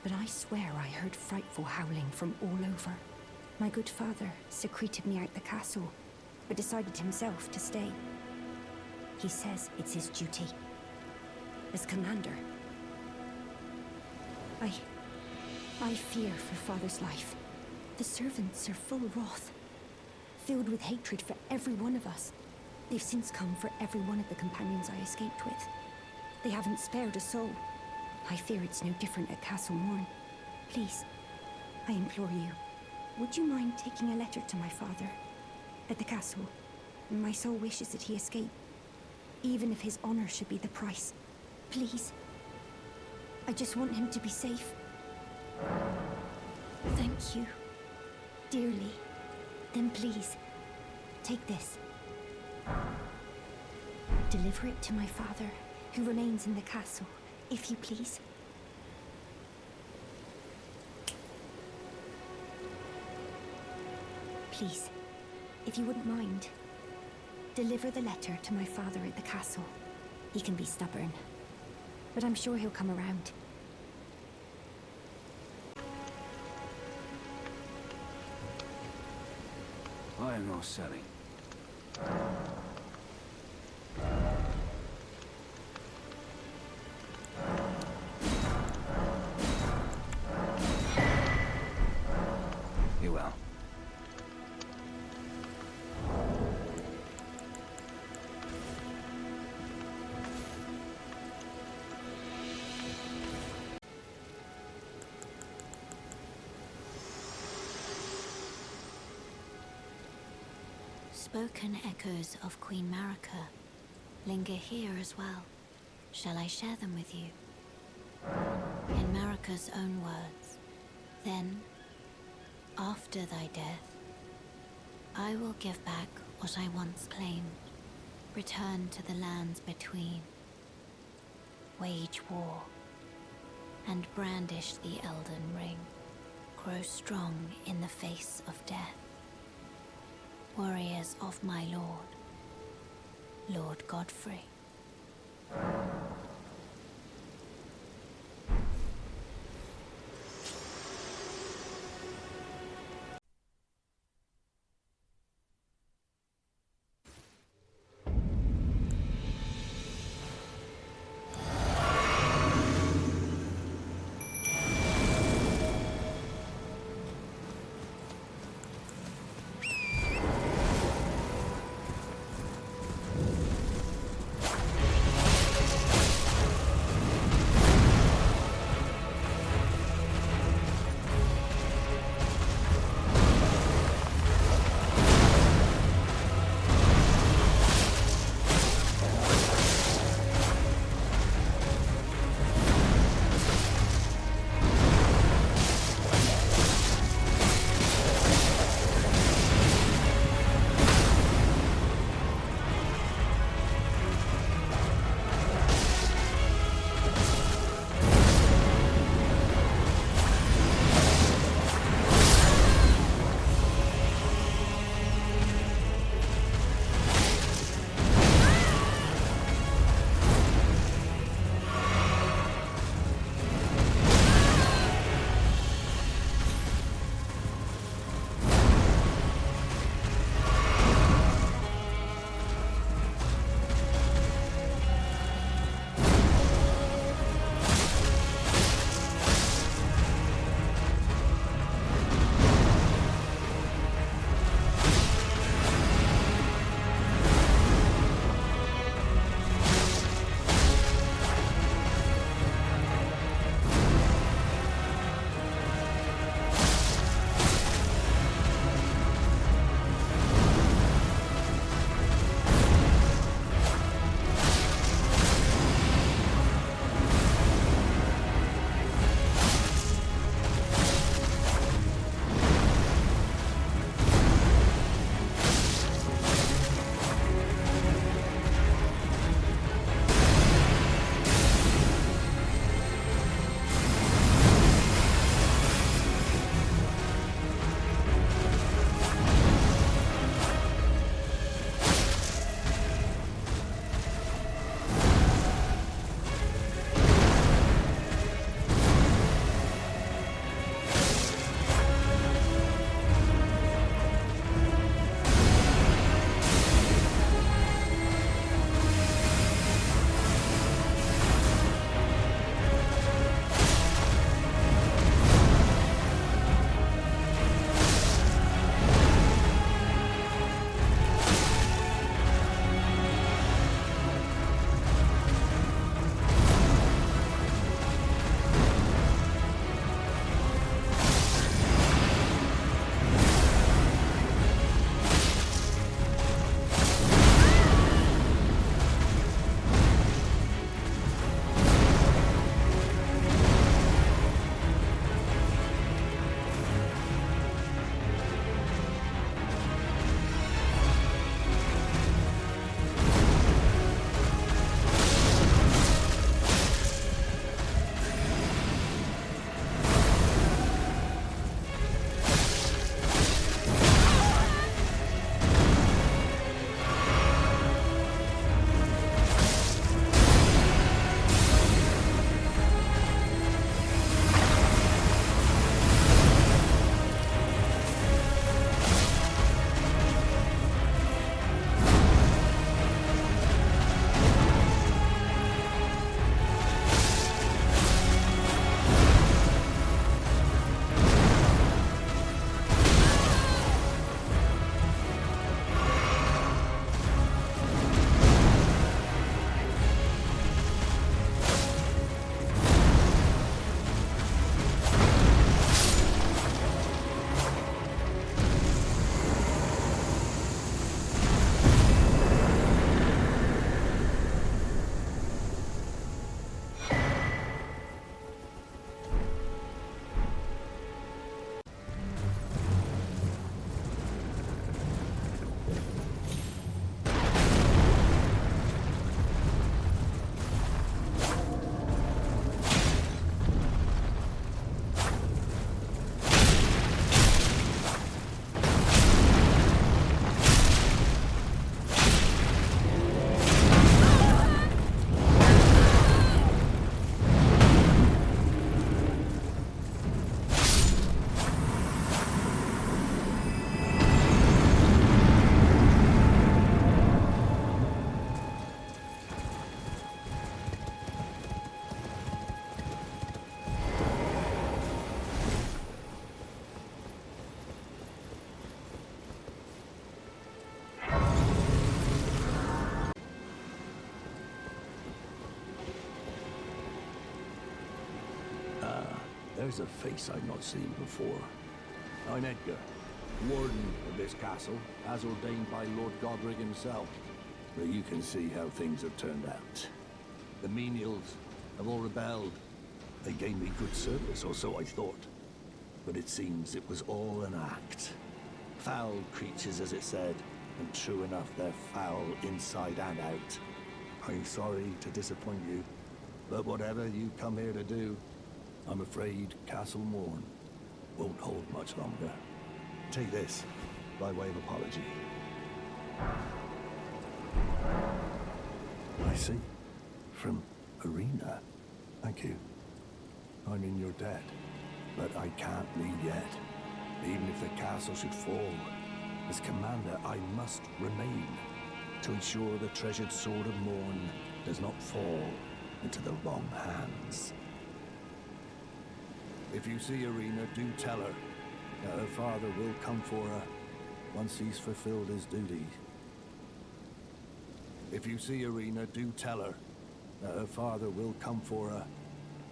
Speaker 4: But I swear I heard frightful howling from all over. My good father secreted me out the castle, but decided himself to stay. He says it's his duty. As commander. I fear for father's life. The servants are full wrath, filled with hatred for every one of us. They've since come for every one of the companions I escaped with. They haven't spared a soul. I fear it's no different at Castle Morn. Please, I implore you, would you mind taking a letter to my father at the castle? My sole wish is that he escape, even if his honor should be the price. Please. I just want him to be safe. Thank you. Dearly. Then please, take this.
Speaker 16: Deliver it to my father, who remains in the castle, if you please. Please, if you wouldn't mind, deliver the letter to my father at the castle. He can be stubborn, but I'm sure he'll come around.
Speaker 14: Buying or selling? Be well.
Speaker 4: Spoken echoes of Queen Marika linger here as well. Shall I share them with you? In Marika's own words, then, after thy death, I will give back what I once claimed, return to the lands between, wage war, and brandish the Elden Ring, grow strong in the face of death. Warriors of my lord, Lord Godfrey.
Speaker 14: There's a face I've not seen before. I'm Edgar, warden of this castle, as ordained by Lord Godric himself. But you can see how things have turned out. The menials have all rebelled. They gave me good service, or so I thought. But it seems it was all an act. Foul creatures, as it said, and true enough, they're foul inside and out. I'm sorry to disappoint you, but whatever you come here to do, I'm afraid Castle Morn won't hold much longer. Take this, by way of apology. I see. From Arena. Thank you. I'm in your debt, but I can't leave yet. Even if the castle should fall, as commander, I must remain to ensure the treasured Sword of Morn does not fall into the wrong hands. If you see Arena, do tell her that her father will come for her once he's fulfilled his duty. If you see Arena, do tell her that her father will come for her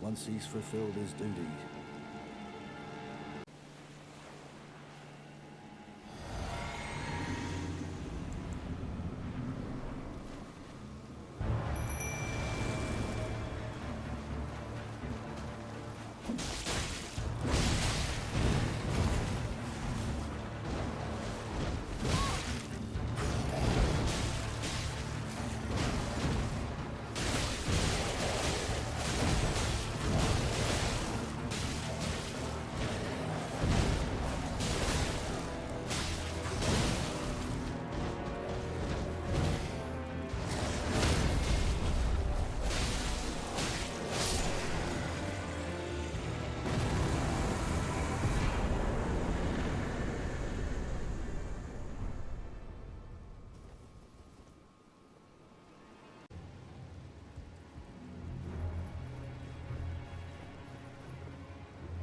Speaker 14: once he's fulfilled his duty.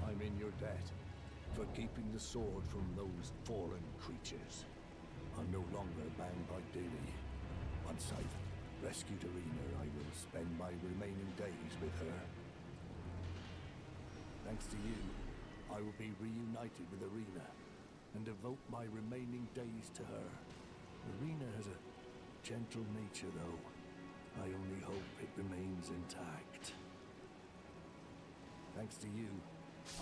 Speaker 14: I'm in your debt for keeping the sword from those fallen creatures. I'm no longer bound by duty. Once I've rescued Arena, I will spend my remaining days with her. Thanks to you, I will be reunited with Arena and devote my remaining days to her. Arena has a gentle nature, though. I only hope it remains intact. Thanks to you,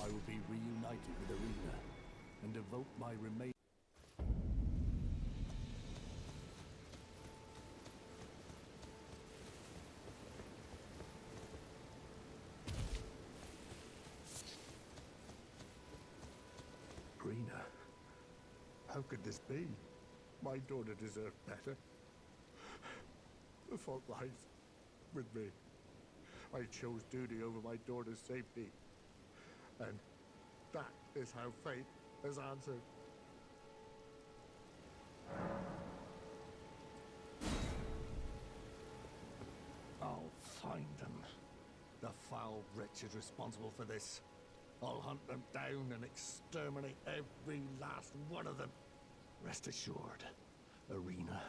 Speaker 14: I will be reunited with Arena and devote my remaining... Arena, how could this be? My daughter deserved better. The fault lies with me. I chose duty over my daughter's safety. And that is how fate has answered. I'll find them. The foul wretches responsible for this. I'll hunt them down and exterminate every last one of them. Rest assured, Arena,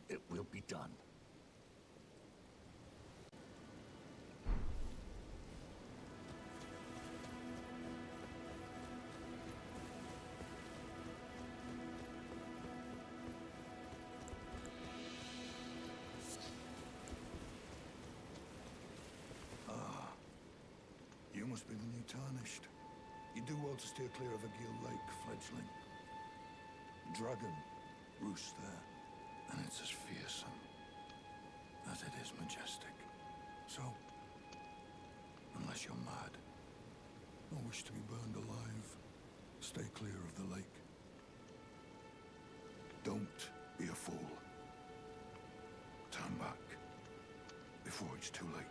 Speaker 14: it will be done.
Speaker 13: You must be the new Tarnished. You do well to steer clear of Agil Lake, fledgling. Dragon roosts there, and it's as fearsome as it is majestic. So, unless you're mad, or wish to be burned alive, stay clear of the lake. Don't be a fool. Turn back before it's too late.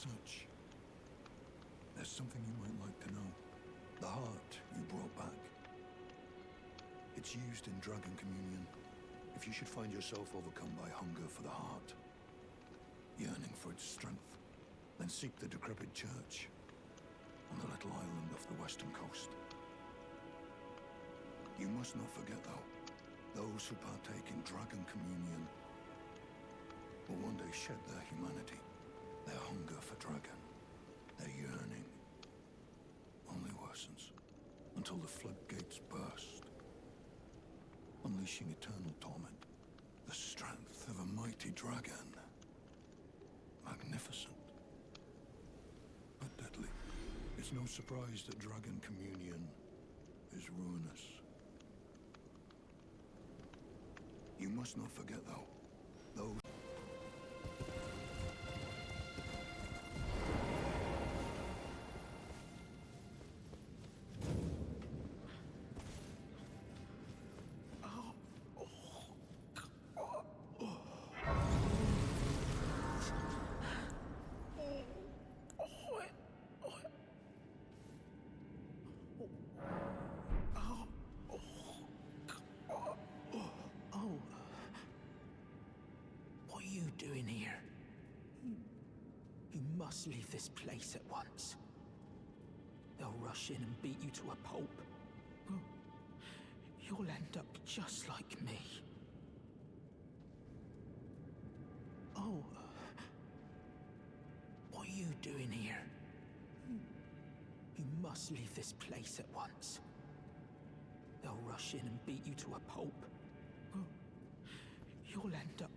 Speaker 13: such. There's something you might like to know. The heart you brought back. It's used in Dragon Communion. If you should find yourself overcome by hunger for the heart, yearning for its strength, then seek the decrepit church on the little island off the western coast. You must not forget, though, those who partake in Dragon Communion will one day shed their humanity, their hunger for dragon, their yearning only worsens until the floodgates burst, unleashing eternal torment, the strength of a mighty dragon. Magnificent, but deadly. It's no surprise that Dragon Communion is ruinous. You must not forget, though, those...
Speaker 17: What are you doing here? You must leave this place at once. They'll rush in and beat you to a pulp. You'll end up just like me. What are you doing here? You must leave this place at once. They'll rush in and beat you to a pulp. You'll end up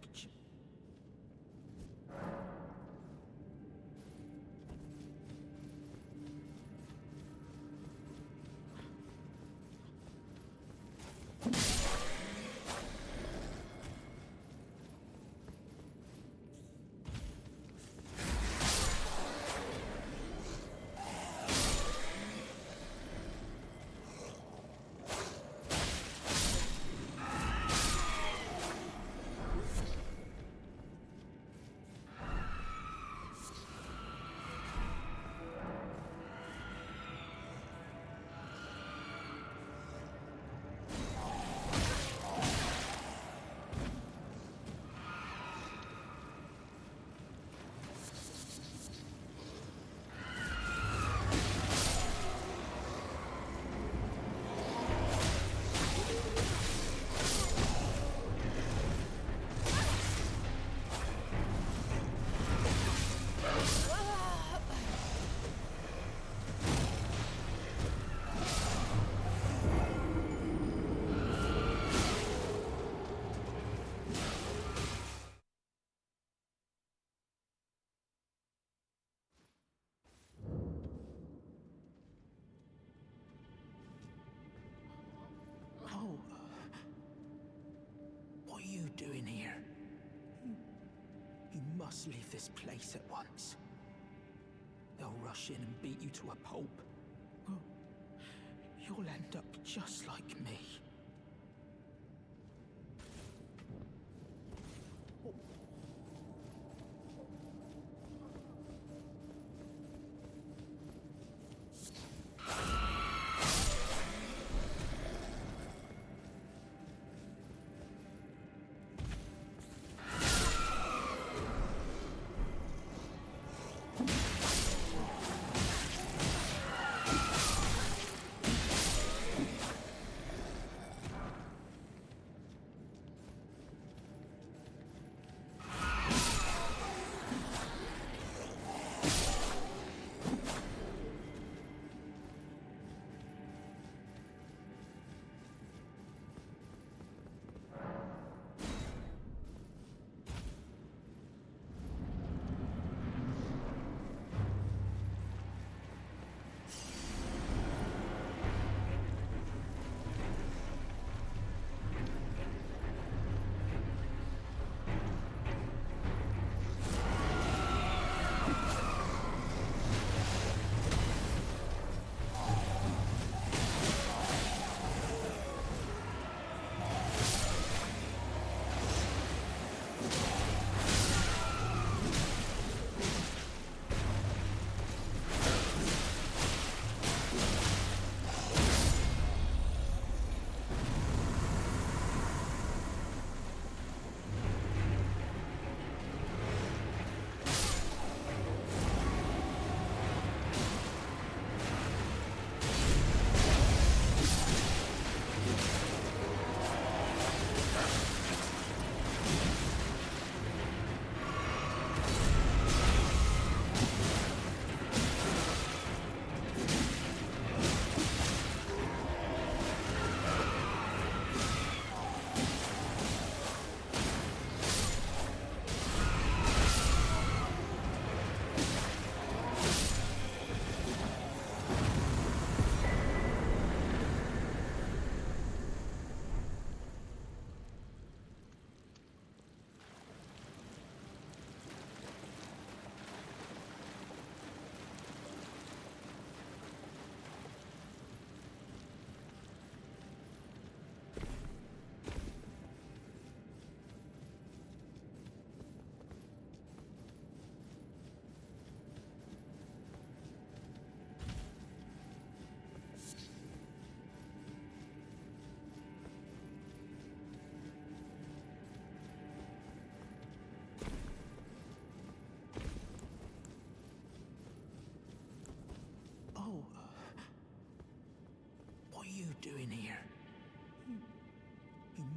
Speaker 17: What are you doing here? You must leave this place at once. They'll rush in and beat you to a pulp. You'll end up just like me.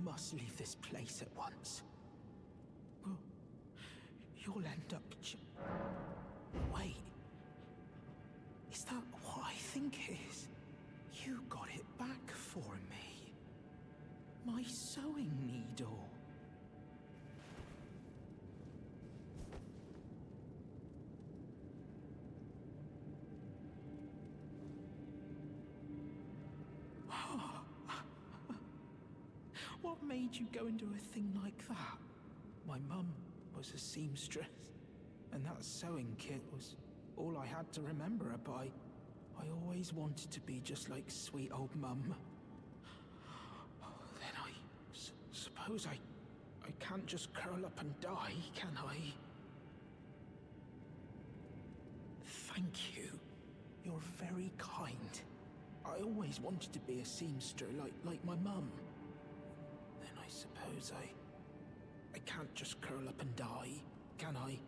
Speaker 17: must leave this place at once. Well, you'll end up Wait. Is that what I think it is? You got it back for me. My sewing needle. What made you go into a thing like that? My mum was a seamstress, and that sewing kit was all I had to remember her by. I always wanted to be just like sweet old Mum. Then I suppose I can't just curl up and die, can I? Thank you. You're very kind. I always wanted to be a seamster like my mum. Then I suppose I can't just curl up and die, can I?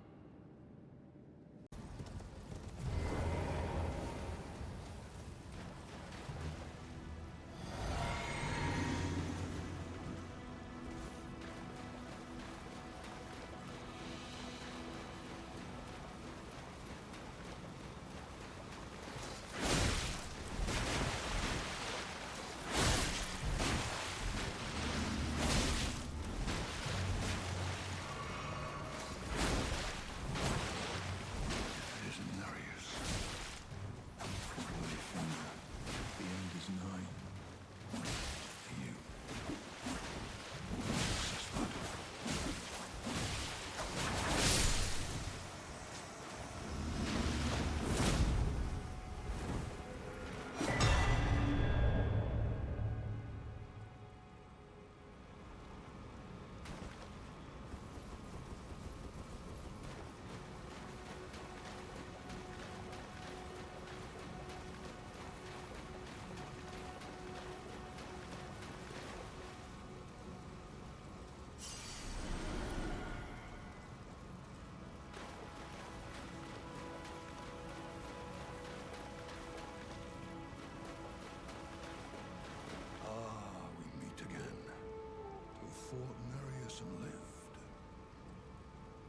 Speaker 13: Fought Nereus and lived.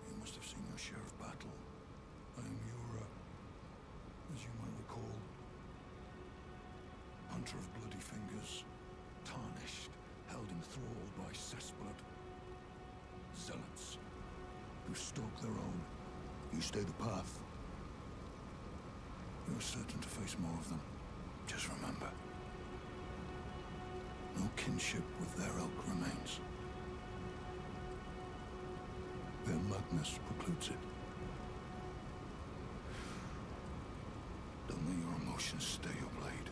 Speaker 13: You must have seen your share of battle. I am Yura, as you might recall. Hunter of bloody fingers, tarnished, held in thrall by cessblood. Zealots, who stalk their own. You stay the path. You're certain to face more of them. Just remember, no kinship with their ilk remains. Their madness precludes it. Don't let your emotions stay your blade.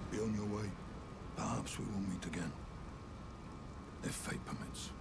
Speaker 13: Be on your way. Perhaps we will meet again. If fate permits.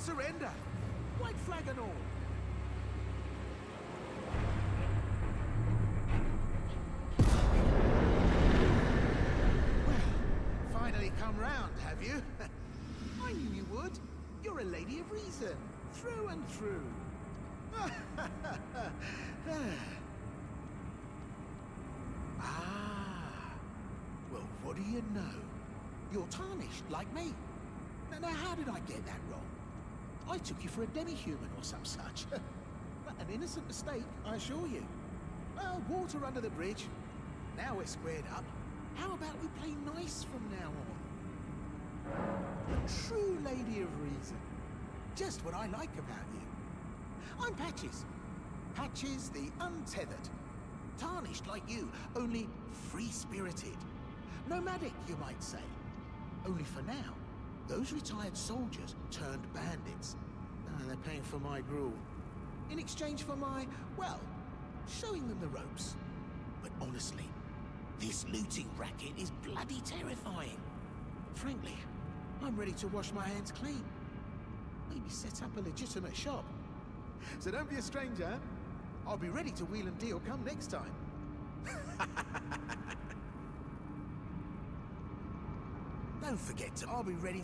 Speaker 17: Surrender! White flag and all! Well, finally come round, have you? I knew you would. You're a lady of reason, through and through. Well, what do you know? You're tarnished, like me. Now, how did I get that wrong? I took you for a demi-human or some such. An innocent mistake, I assure you. Well, water under the bridge. Now we're squared up. How about we play nice from now on? A true lady of reason. Just what I like about you. I'm Patches. Patches the untethered. Tarnished like you, only free-spirited. Nomadic, you might say. Only for now, those retired soldiers turned bandits. They're paying for my gruel. In exchange for my, well, showing them the ropes. But honestly, this looting racket is bloody terrifying. Frankly, I'm ready to wash my hands clean. Maybe set up a legitimate shop. So don't be a stranger. I'll be ready to wheel and deal come next time. Don't forget to... I'll be ready...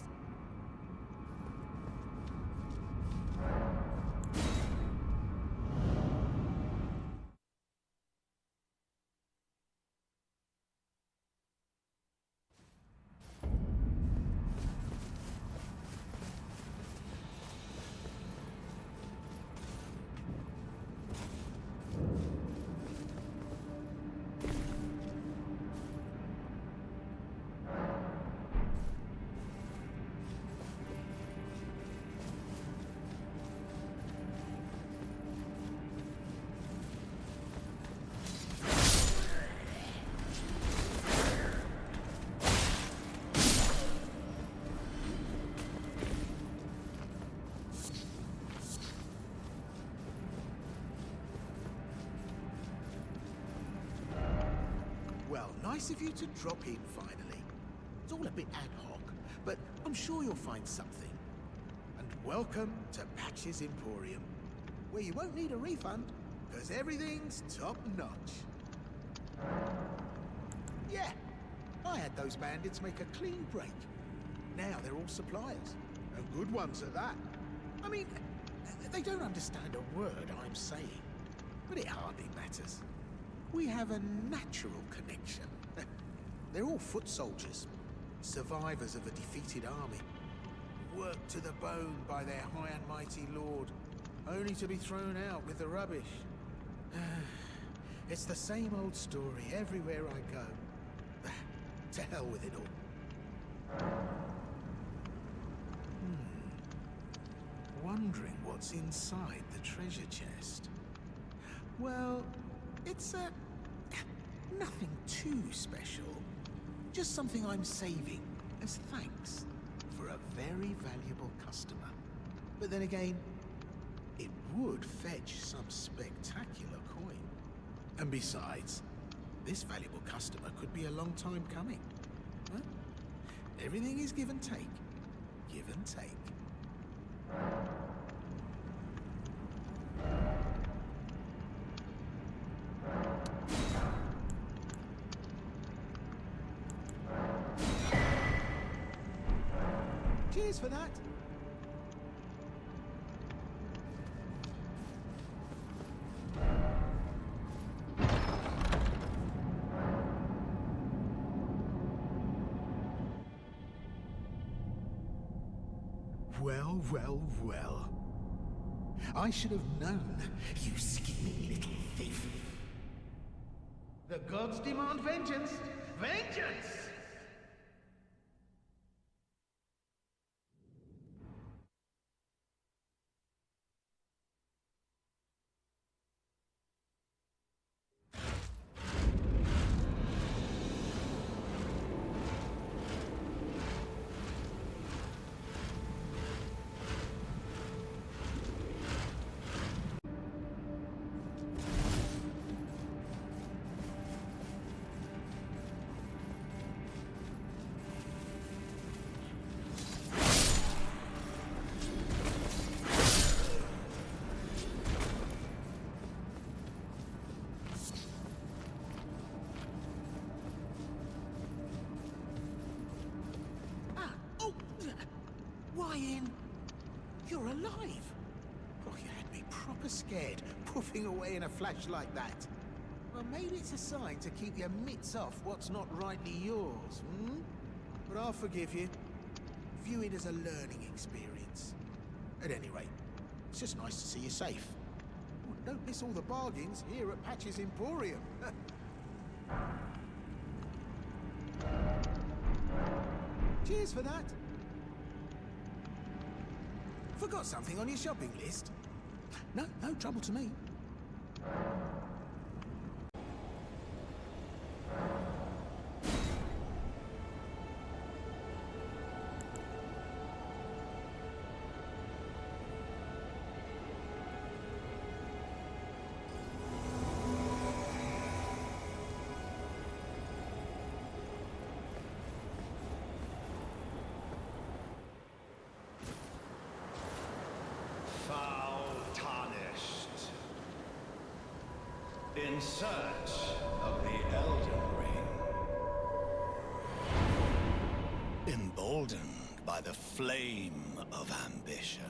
Speaker 17: Well, nice of you to drop in finally. It's all a bit ad hoc, but I'm sure you'll find something. And welcome to Patch's Emporium, where you won't need a refund, because everything's top-notch. Yeah, I had those bandits make a clean break. Now they're all suppliers, and good ones at that. I mean, they don't understand a word I'm saying, but it hardly matters. We have a natural connection. They're all foot soldiers, survivors of a defeated army, worked to the bone by their high and mighty lord, only to be thrown out with the rubbish. It's the same old story everywhere I go. To hell with it all. Wondering what's inside the treasure chest. Well, it's nothing too special. Just something I'm saving as thanks for a very valuable customer. But then again, it would fetch some spectacular coin. And besides, this valuable customer could be a long time coming. Huh? Everything is give and take. Give and take. Cheers for that. Well, well, well. I should have known, you scheming little thief. The gods demand vengeance. Vengeance! Ryan, you're alive. Oh, you had me proper scared, puffing away in a flash like that. Well, maybe it's a sign to keep your mitts off what's not rightly yours, hmm? But I'll forgive you. View it as a learning experience. At any rate, it's just nice to see you safe. Oh, don't miss all the bargains here at Patch's Emporium. Cheers for that. Forgot something on your shopping list? No trouble to me.
Speaker 18: In search of the Elden Ring. Emboldened by the flame of ambition.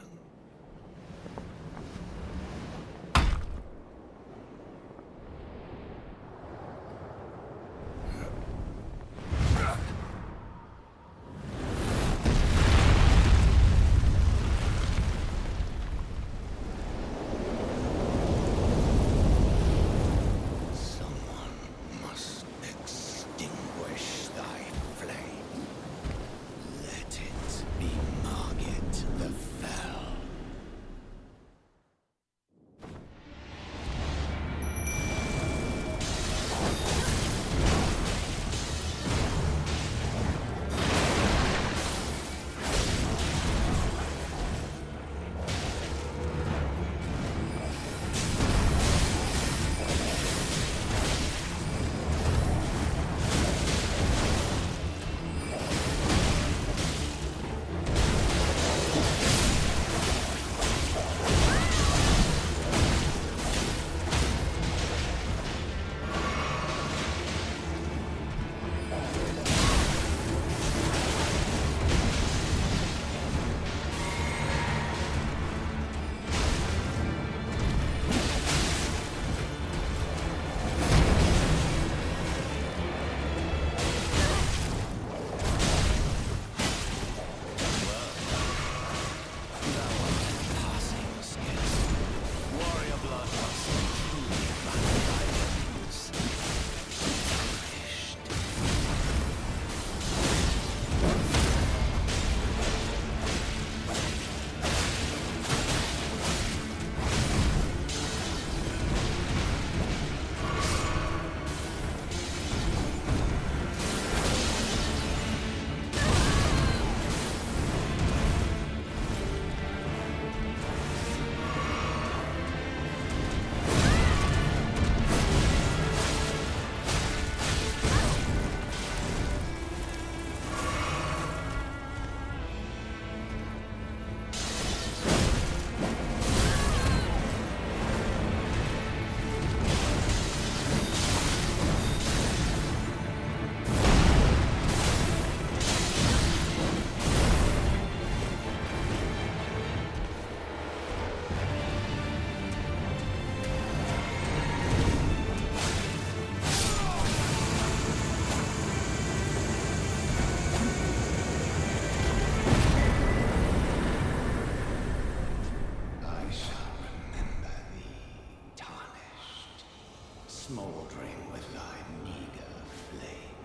Speaker 6: Smoldering with thy meager flame,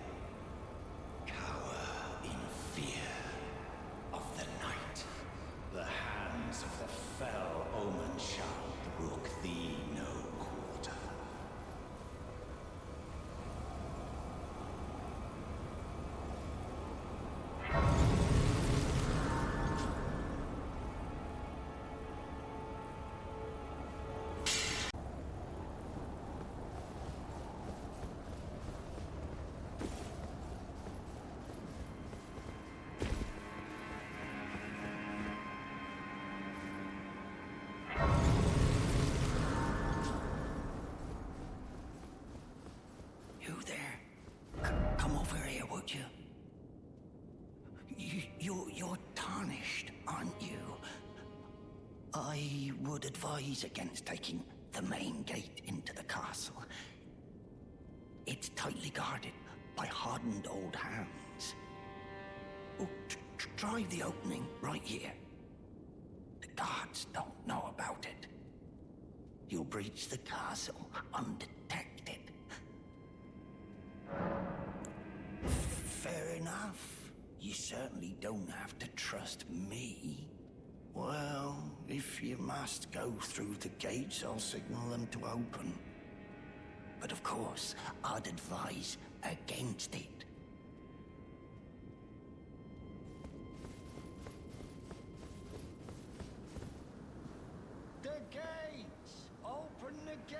Speaker 6: cower in fear of the night. The hands of the fell omen shall brook thee no quarter.
Speaker 19: You there? Come over here, would you? You're tarnished, aren't you? I would advise against taking the main gate into the castle. It's tightly guarded by hardened old hands. Oh, try the opening right here. The guards don't know about it. You'll breach the castle undetected. Fair enough. You certainly don't have to trust me. Well, if you must go through the gates, I'll signal them to open. But of course, I'd advise against it. The gates! Open the gates!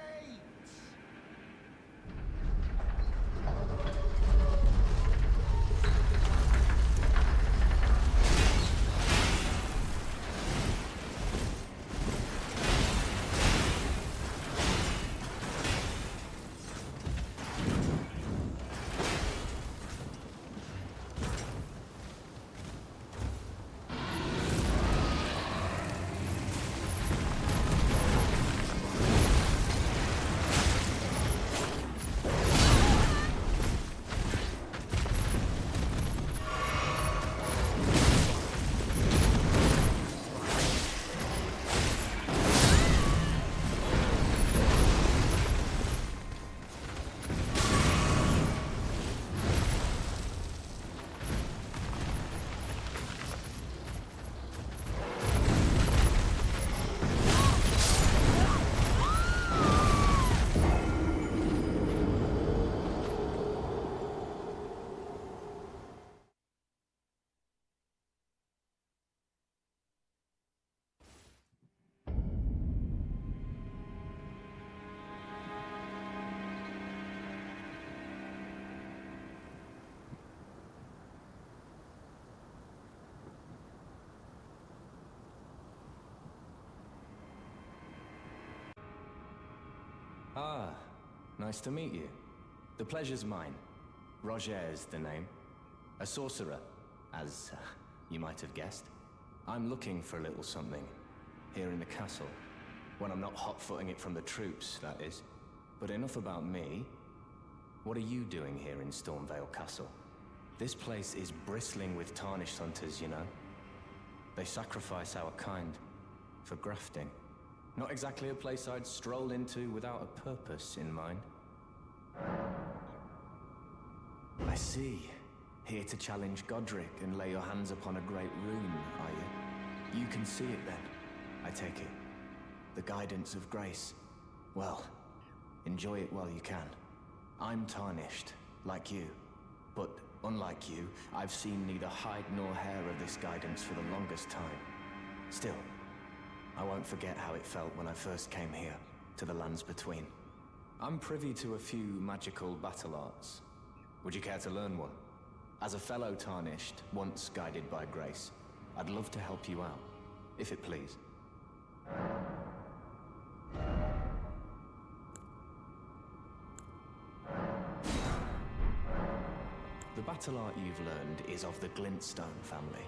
Speaker 10: Ah, nice to meet you. The pleasure's mine. Roger's the name. A sorcerer, as you might have guessed. I'm looking for a little something here in the castle. When I'm not hot-footing it from the troops, that is. But enough about me. What are you doing here in Stormvale Castle? This place is bristling with tarnished hunters, you know. They sacrifice our kind for grafting. Not exactly a place I'd stroll into without a purpose in mind. I see. Here to challenge Godric and lay your hands upon a great rune, are you? You can see it then, I take it. The guidance of grace. Well, enjoy it while you can. I'm tarnished, like you. But unlike you, I've seen neither hide nor hair of this guidance for the longest time. Still, I won't forget how it felt when I first came here, to the lands between. I'm privy to a few magical battle arts. Would you care to learn one? As a fellow tarnished, once guided by grace, I'd love to help you out, if it please. The battle art you've learned is of the Glintstone family.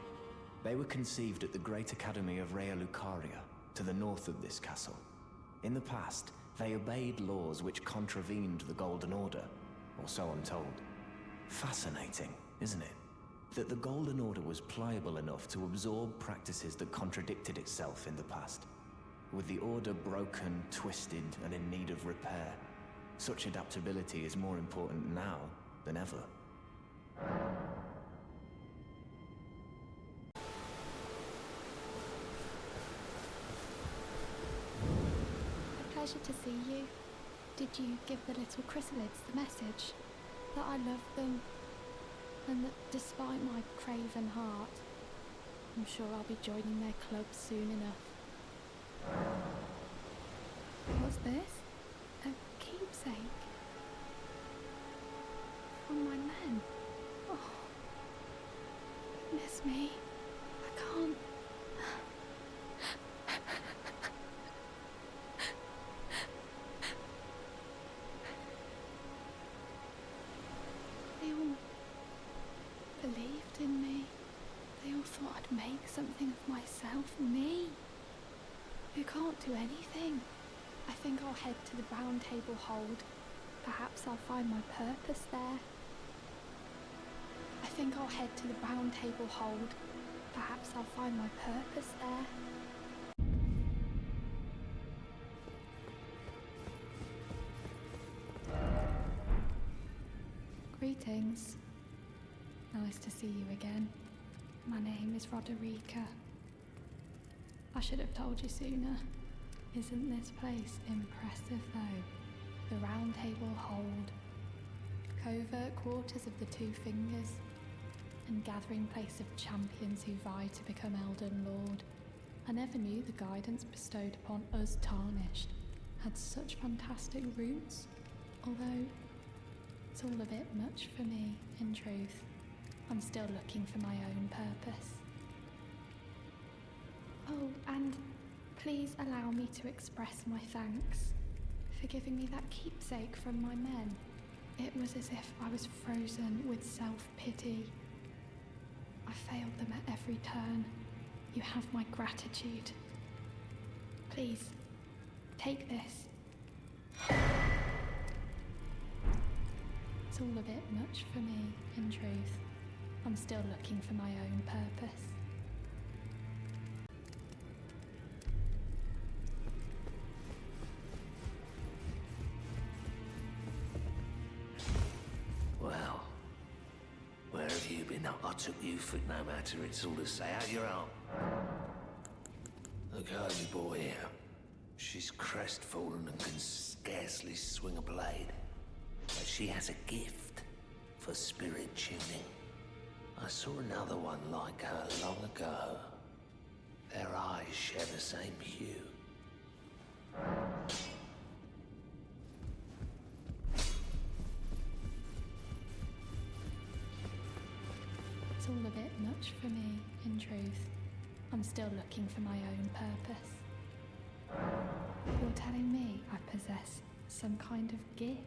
Speaker 10: They were conceived at the Great Academy of Rea Lucaria, to the north of this castle. In the past, they obeyed laws which contravened the Golden Order, or so I'm told. Fascinating, isn't it? That the Golden Order was pliable enough to absorb practices that contradicted itself in the past. With the Order broken, twisted, and in need of repair, such adaptability is more important now than ever.
Speaker 5: A pleasure to see you. Did you give the little chrysalids the message? That I love them, and that despite my craven heart, I'm sure I'll be joining their club soon enough. What's this? A keepsake? From my men? Oh, goodness me. I can't... They all believed in me. They all thought I'd make something of myself. Me, who can't do anything. I think I'll head to the Round Table Hold. Perhaps I'll find my purpose there. I think I'll head to the Round Table Hold. Perhaps I'll find my purpose there. Greetings. Nice to see you again. My name is Roderica. I should have told you sooner. Isn't this place impressive though? The Round Table Hold. Covert quarters of the Two Fingers. And gathering place of champions who vie to become Elden Lord. I never knew the guidance bestowed upon us tarnished had such fantastic roots. Although, it's all a bit much for me, in truth. I'm still looking for my own purpose. Oh, and please allow me to express my thanks for giving me that keepsake from my men. It was as if I was frozen with self-pity. I failed them at every turn. You have my gratitude. Please, take this. It's all a bit much for me, in truth. I'm still looking for my own purpose.
Speaker 11: Well, where have you been? I took you for no matter, it's all to say. How you're on? Look, Harvey boy here. She's crestfallen and can scarcely swing a blade. But she has a gift for spirit tuning. I saw another one like her long ago. Their eyes share the same hue.
Speaker 5: It's all a bit much for me, in truth. I'm still looking for my own purpose. You're telling me I possess some kind of gift.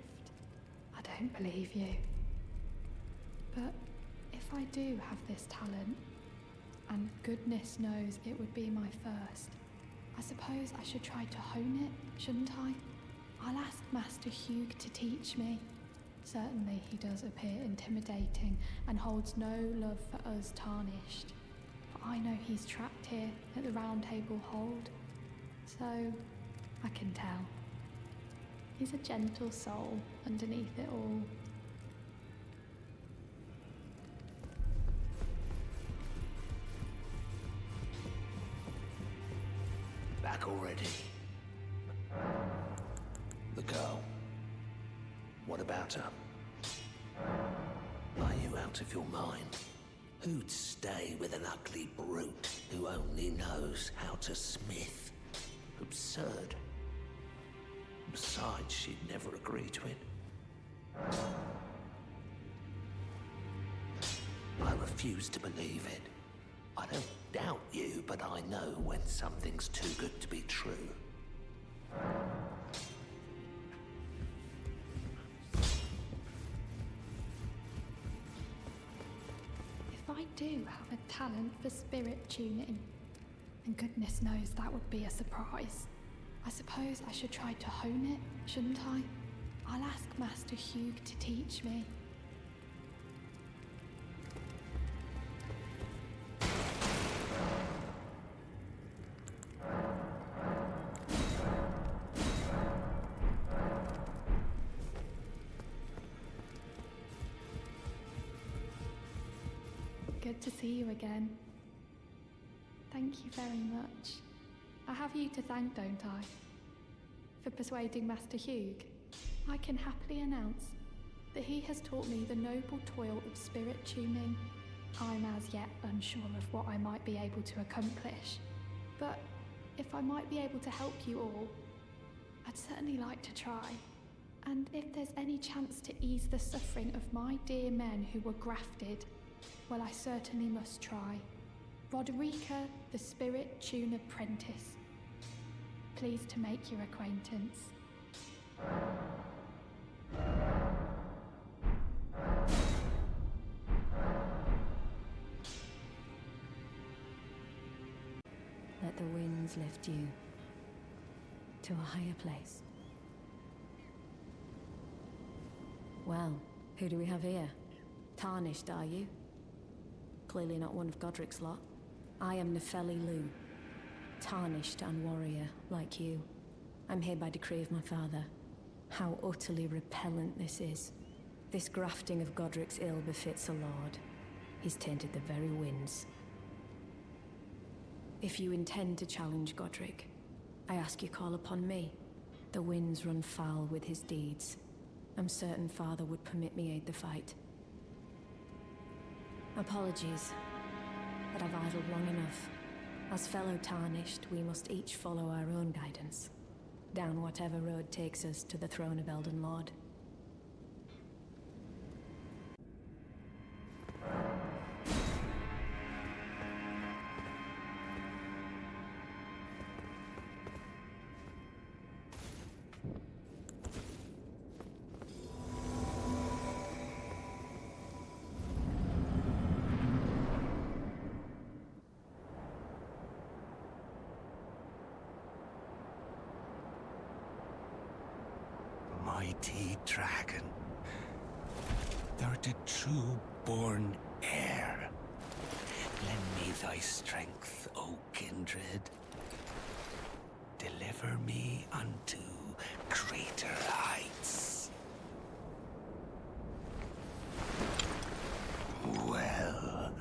Speaker 5: I don't believe you. But if I do have this talent, and goodness knows it would be my first, I suppose I should try to hone it, shouldn't I? I'll ask Master Hugh to teach me. Certainly he does appear intimidating and holds no love for us tarnished. But I know he's trapped here at the Round Table Hold, so I can tell. He's a gentle soul underneath it all.
Speaker 11: Back already? The girl. What about her? Are you out of your mind? Who'd stay with an ugly brute who only knows how to smith? Absurd. Besides, she'd never agree to it. I refuse to believe it. I don't doubt you, but I know when something's too good to be true.
Speaker 5: If I do have a talent for spirit tuning, and goodness knows that would be a surprise, I suppose I should try to hone it, shouldn't I? I'll ask Master Hugh to teach me. Good to see you again. Thank you very much. I have you to thank, don't I? For persuading Master Hugh. I can happily announce that he has taught me the noble toil of spirit tuning. I'm as yet unsure of what I might be able to accomplish, but if I might be able to help you all, I'd certainly like to try. And if there's any chance to ease the suffering of my dear men who were grafted, well, I certainly must try. Roderica, the Spirit Tune Apprentice. Pleased to make your acquaintance.
Speaker 20: Let the winds lift you to a higher place. Well, who do we have here? Tarnished, are you? Clearly not one of Godric's lot. I am Nefeli Lu, tarnished and warrior, like you. I'm here by decree of my father. How utterly repellent this is. This grafting of Godric's ill befits a lord. He's tainted the very winds. If you intend to challenge Godric, I ask you call upon me. The winds run foul with his deeds. I'm certain father would permit me aid the fight. Apologies, but I've idled long enough. As fellow tarnished, we must each follow our own guidance, down whatever road takes us to the throne of Elden Lord.
Speaker 21: Mighty dragon, thou the true-born heir. Lend me thy strength, O kindred. Deliver me unto greater heights. Well.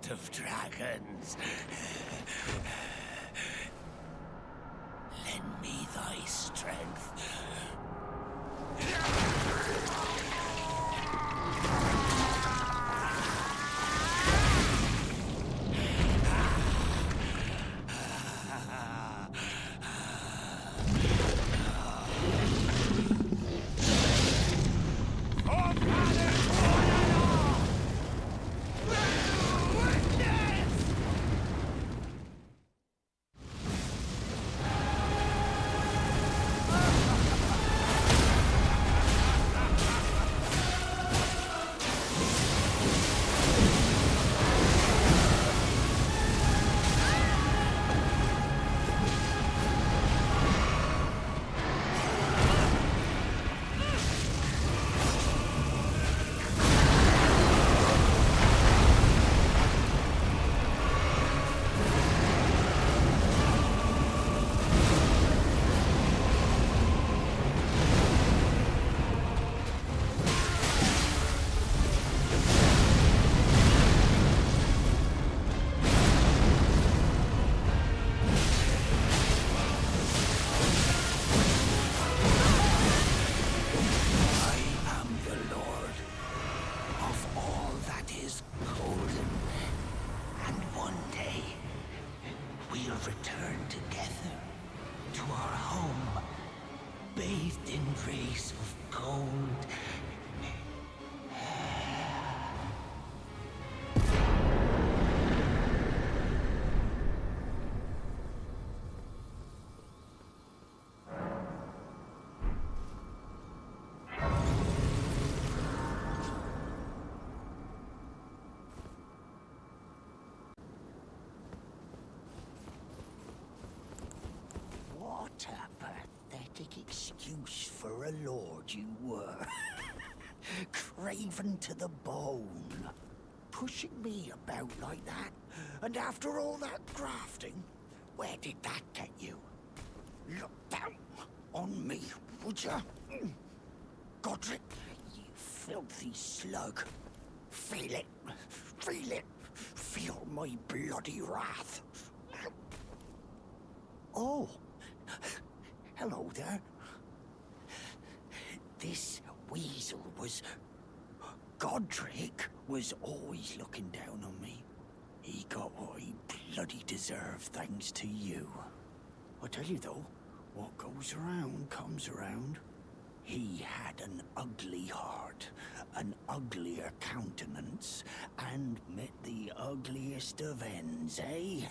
Speaker 21: best of dragons. Lend me thy strength. What a pathetic excuse for a lord you were. Craven to the bone. Pushing me about like that. And after all that grafting, where did that get you? Look down on me, would ya? Godric, you filthy slug. Feel it. Feel it. Feel my bloody wrath. Oh. Hello there. This weasel was... Godric was always looking down on me. He got what he bloody deserved thanks to you. I tell you though, what goes around comes around. He had an ugly heart, an uglier countenance, and met the ugliest of ends, eh?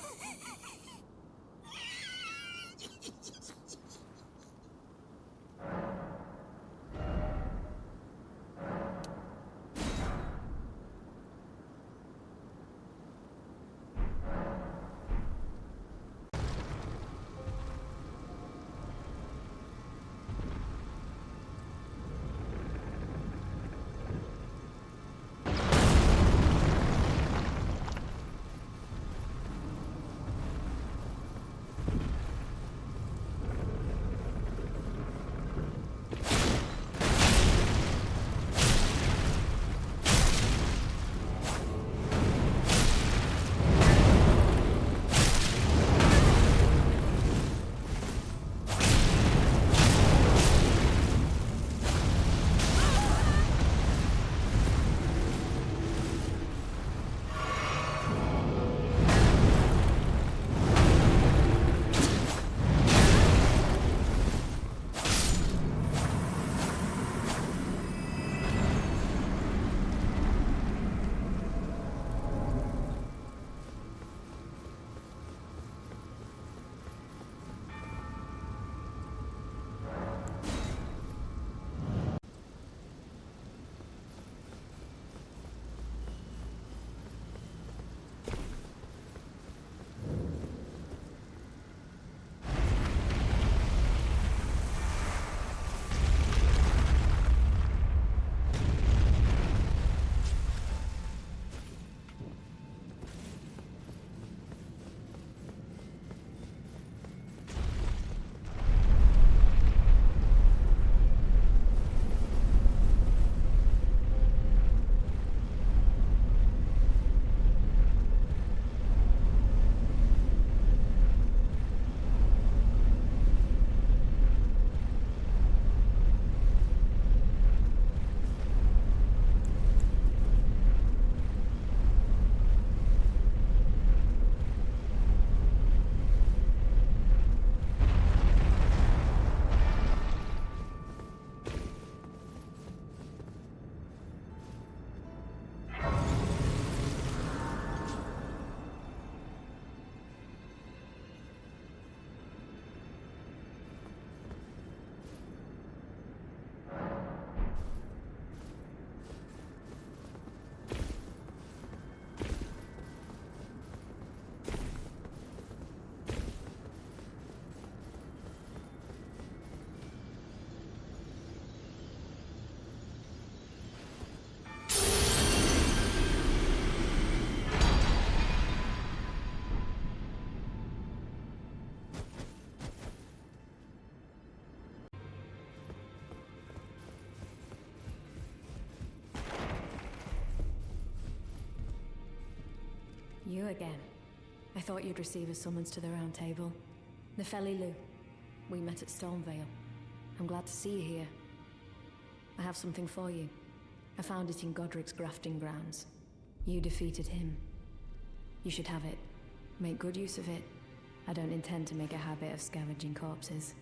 Speaker 20: You again. I thought you'd receive a summons to the Round Table. Nefeli Lu. We met at Stormvale. I'm glad to see you here. I have something for you. I found it in Godric's grafting grounds. You defeated him. You should have it. Make good use of it. I don't intend to make a habit of scavenging corpses.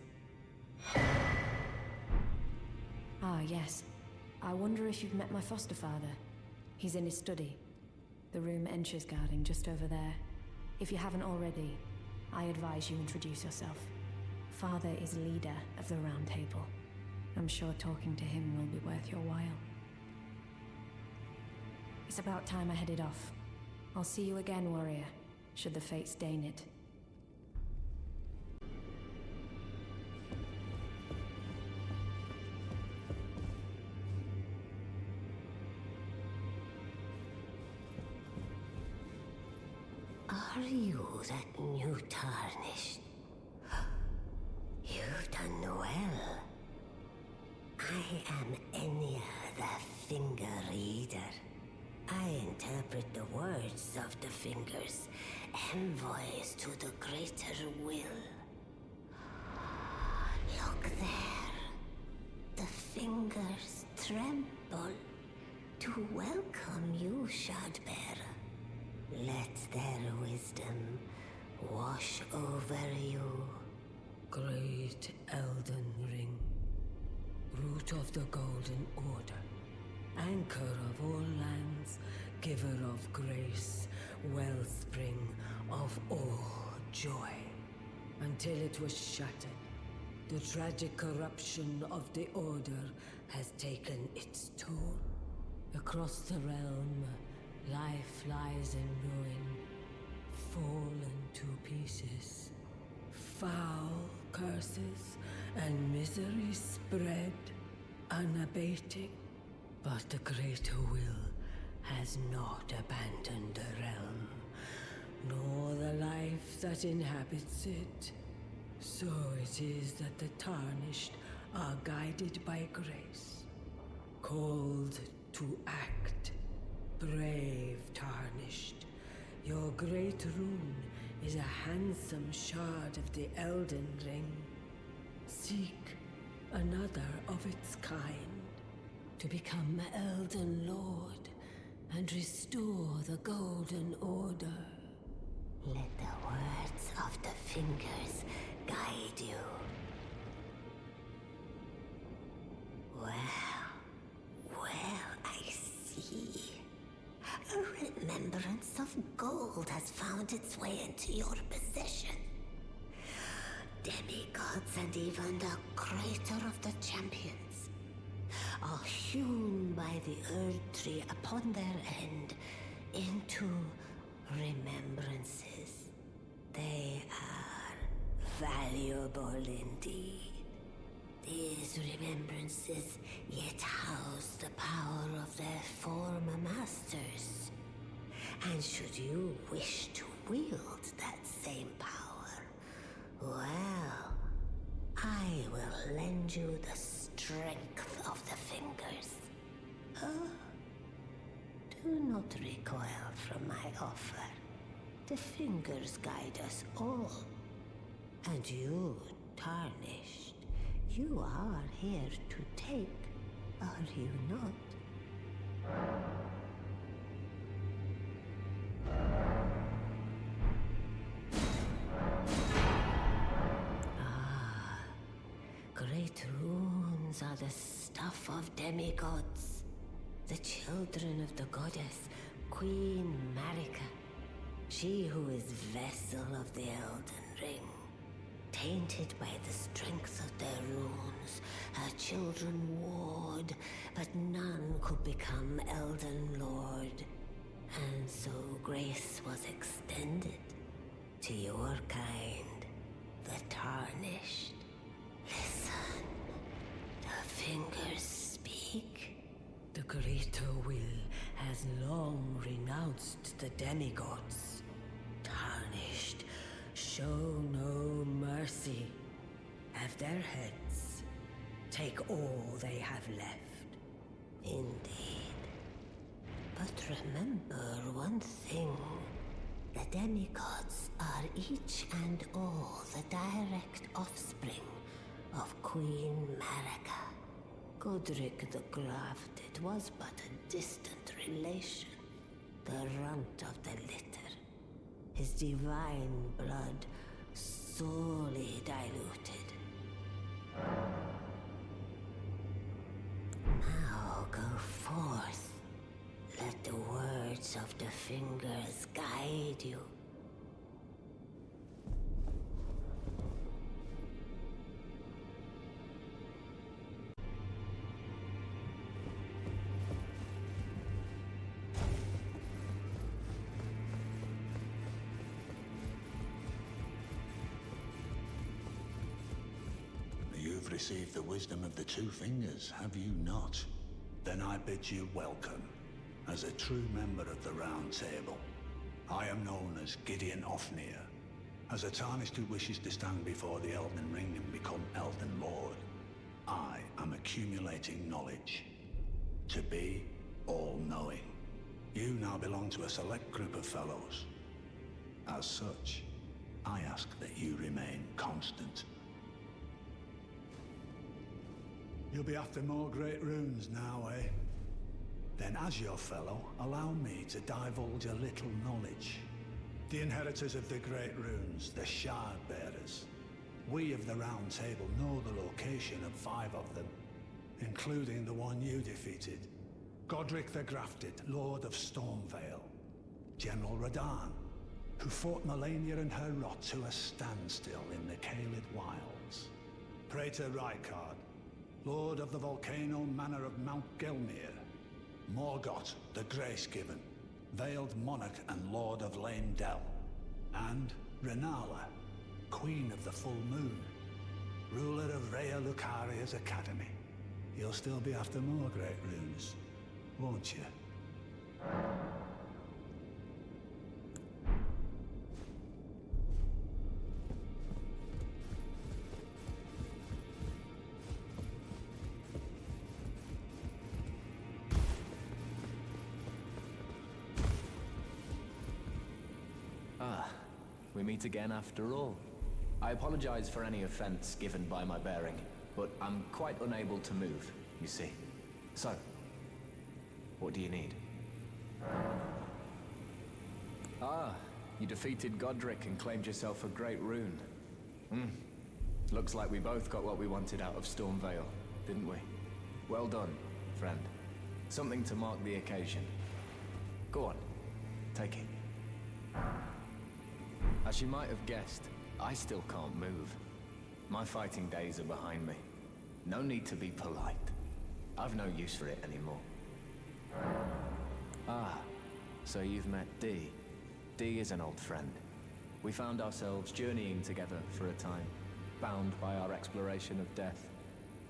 Speaker 20: Ah, yes. I wonder if you've met my foster father. He's in his study. The room Encher's guarding just over there. If you haven't already, I advise you introduce yourself. Father is leader of the Round Table. I'm sure talking to him will be worth your while. It's about time I headed off. I'll see you again, warrior, should the fates deign it.
Speaker 19: Are you that new Tarnished? You've done well. I am Enya the Finger Reader. I interpret the words of the fingers, envoys to the greater will. Look there. The fingers tremble to welcome you, Shardbearer. Let their wisdom wash over you. Great Elden Ring, root of the Golden Order, anchor of all lands, giver of grace, wellspring of all joy. Until it was shattered, the tragic corruption of the Order has taken its toll. Across the realm, life lies in ruin, fallen to pieces. Foul curses and misery spread, unabating. But the greater will has not abandoned the realm, nor the life that inhabits it. So it is that the Tarnished are guided by grace, called to act. Brave Tarnished, your great rune is a handsome shard of the Elden Ring. Seek another of its kind, to become Elden Lord and restore the Golden Order. Let the words of the fingers guide you. Well, I see. A remembrance of gold has found its way into your possession. Demigods and even the Crater of the Champions are hewn by the Erd Tree upon their end into remembrances. They are valuable indeed. These remembrances yet house the power of their former masters. And should you wish to wield that same power, well, I will lend you the strength of the fingers. Oh, do not recoil from my offer. The fingers guide us all. And you, Tarnished, you are here to take, are you not? Ah, great runes are the stuff of demigods, the children of the goddess, Queen Marika, she who is vessel of the Elden Ring. Tainted by the strength of their runes, her children warred, but none could become Elden Lord. And so grace was extended to your kind, the Tarnished. Listen, the fingers speak. The greater will has long renounced the demigods. Tarnished, show no mercy. Have their heads. Take all they have left. Indeed. But remember one thing.
Speaker 2: The demigods are each and all the direct offspring of Queen Marika. Godric the Grafted was but a distant relation, the runt of the litter. His divine blood sorely diluted. Now go forth. Let the words of the fingers guide you.
Speaker 18: You've received the wisdom of the two fingers, have you not? Then I bid you welcome, as a true member of the Round Table. I am known as Gideon Ofnir, as a Tarnished who wishes to stand before the Elden Ring and become Elden Lord. I am accumulating knowledge, to be all-knowing. You now belong to a select group of fellows. As such, I ask that you remain constant. You'll be after more great runes now, eh? Then as your fellow, allow me to divulge a little knowledge. The inheritors of the great runes, the Shard Bearers. We of the Round Table know the location of 5 of them, including the one you defeated. Godric the Grafted, Lord of Stormvale. General Radahn, who fought Melania and her rot to a standstill in the Caelid Wilds. Praetor Rykard, Lord of the volcano manor of Mount Gelmir. Morgott, the Grace-Given, Veiled Monarch and Lord of Lane Dell. And Renala, Queen of the Full Moon, ruler of Rhea Lucaria's Academy. You'll still be after more great runes, won't you?
Speaker 22: We meet again after all. I apologize for any offense given by my bearing, but I'm quite unable to move, you see. So, what do you need? Ah, you defeated Godric and claimed yourself a great rune. Looks like we both got what we wanted out of Stormvale, didn't we? Well done, friend. Something to mark the occasion. Go on, take it. As you might have guessed, I still can't move. My fighting days are behind me. No need to be polite. I've no use for it anymore. Ah, so you've met Dee. Dee is an old friend. We found ourselves journeying together for a time, bound by our exploration of death.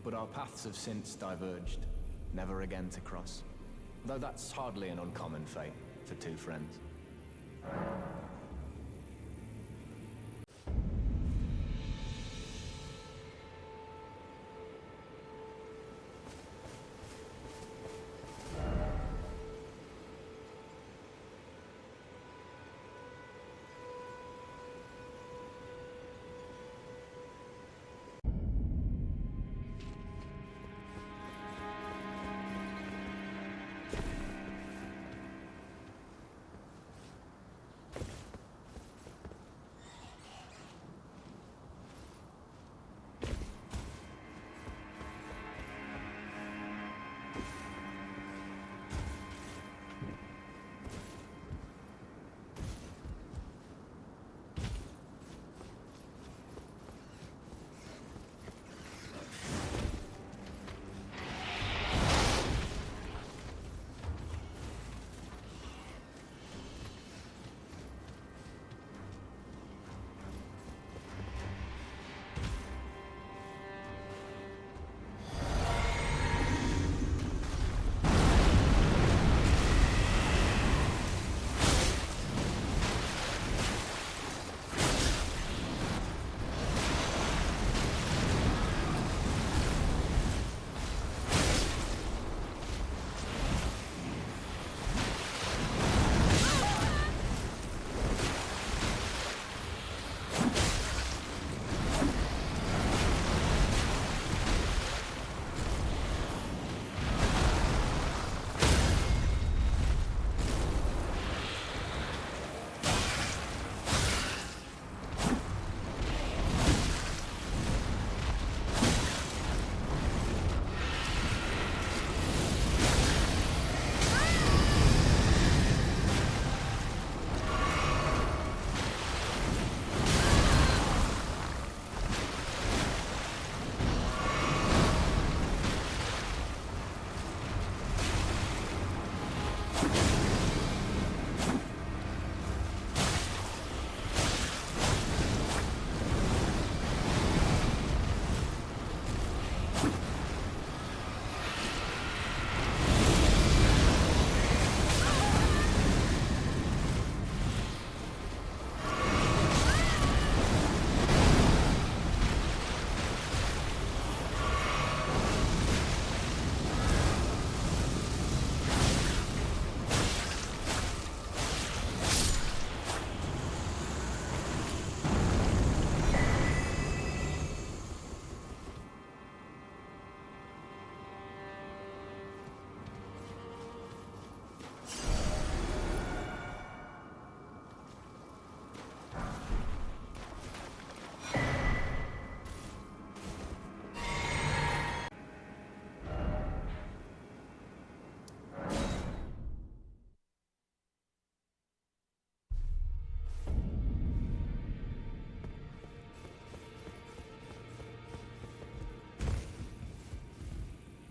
Speaker 22: But our paths have since diverged, never again to cross. Though that's hardly an uncommon fate for two friends.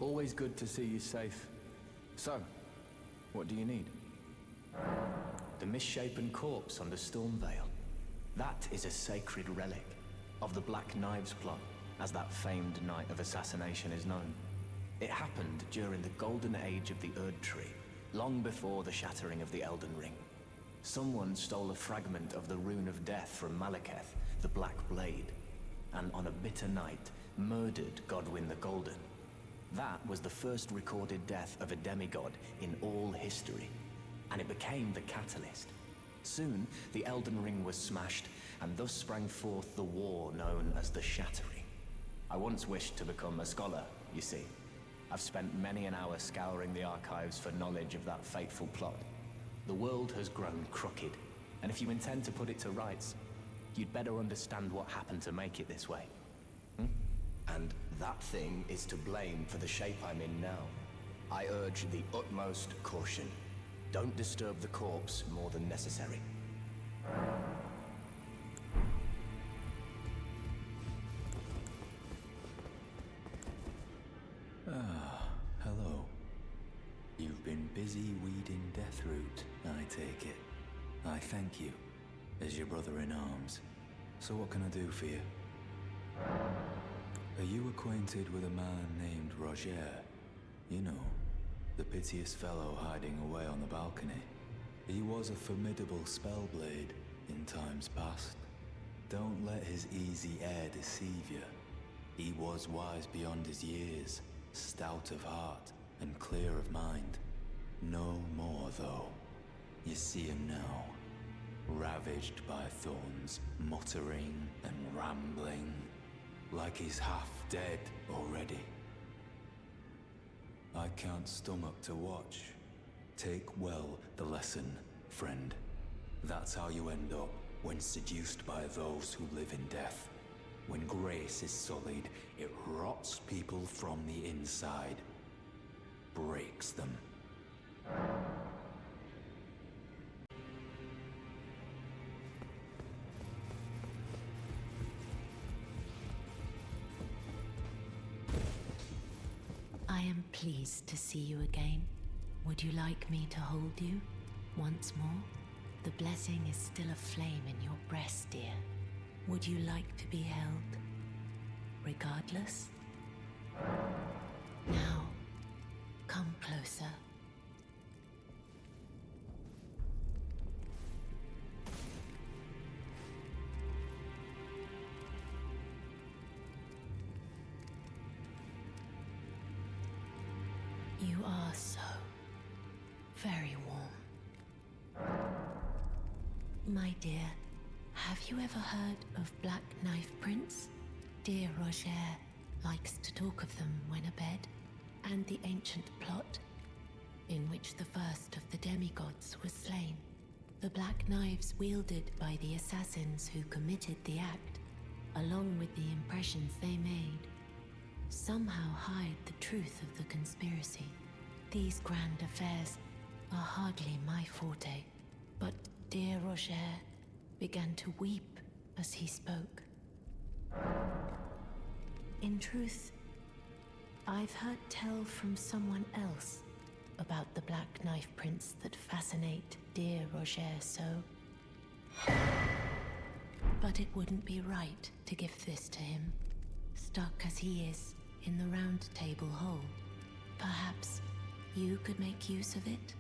Speaker 22: Always good to see you safe. So, what do you need? The misshapen corpse under Stormvale. That is a sacred relic of the Black Knives plot, as that famed night of assassination is known. It happened during the golden age of the Erd Tree, long before the shattering of the Elden Ring. Someone stole a fragment of the Rune of Death from Malekith, the Black Blade, and on a bitter night, murdered Godwyn the Golden. That was the first recorded death of a demigod in all history, and it became the catalyst. Soon, the Elden Ring was smashed, and thus sprang forth the war known as the Shattering. I once wished to become a scholar, you see. I've spent many an hour scouring the archives for knowledge of that fateful plot. The world has grown crooked, and if you intend to put it to rights, you'd better understand what happened to make it this way. And that thing is to blame for the shape I'm in now. I urge the utmost caution. Don't disturb the corpse more than necessary.
Speaker 8: Ah, hello. You've been busy weeding Deathroot, I take it. I thank you, as your brother-in-arms. So what can I do for you? Are you acquainted with a man named Roger? You know, the piteous fellow hiding away on the balcony. He was a formidable spellblade in times past. Don't let his easy air deceive you. He was wise beyond his years, stout of heart and clear of mind. No more, though. You see him now, ravaged by thorns, muttering and rambling, like he's half dead already. I can't stomach to watch. Take well the lesson, friend. That's how you end up when seduced by those who live in death. When grace is sullied, it rots people from the inside, breaks them.
Speaker 12: I am pleased to see you again. Would you like me to hold you once more? The blessing is still aflame in your breast, dear. Would you like to be held, regardless? Now, come closer. You are so very warm. My dear, have you ever heard of Black Knife Prince? Dear Roger likes to talk of them when abed, and the ancient plot in which the first of the demigods was slain. The black knives wielded by the assassins who committed the act, along with the impressions they made, somehow hide the truth of the conspiracy. These grand affairs are hardly my forte, but dear Roger began to weep as he spoke. In truth, I've heard tell from someone else about the Black Knife Prince that fascinate dear Roger so. But it wouldn't be right to give this to him, stuck as he is in the Round Table Hole. Perhaps you could make use of it?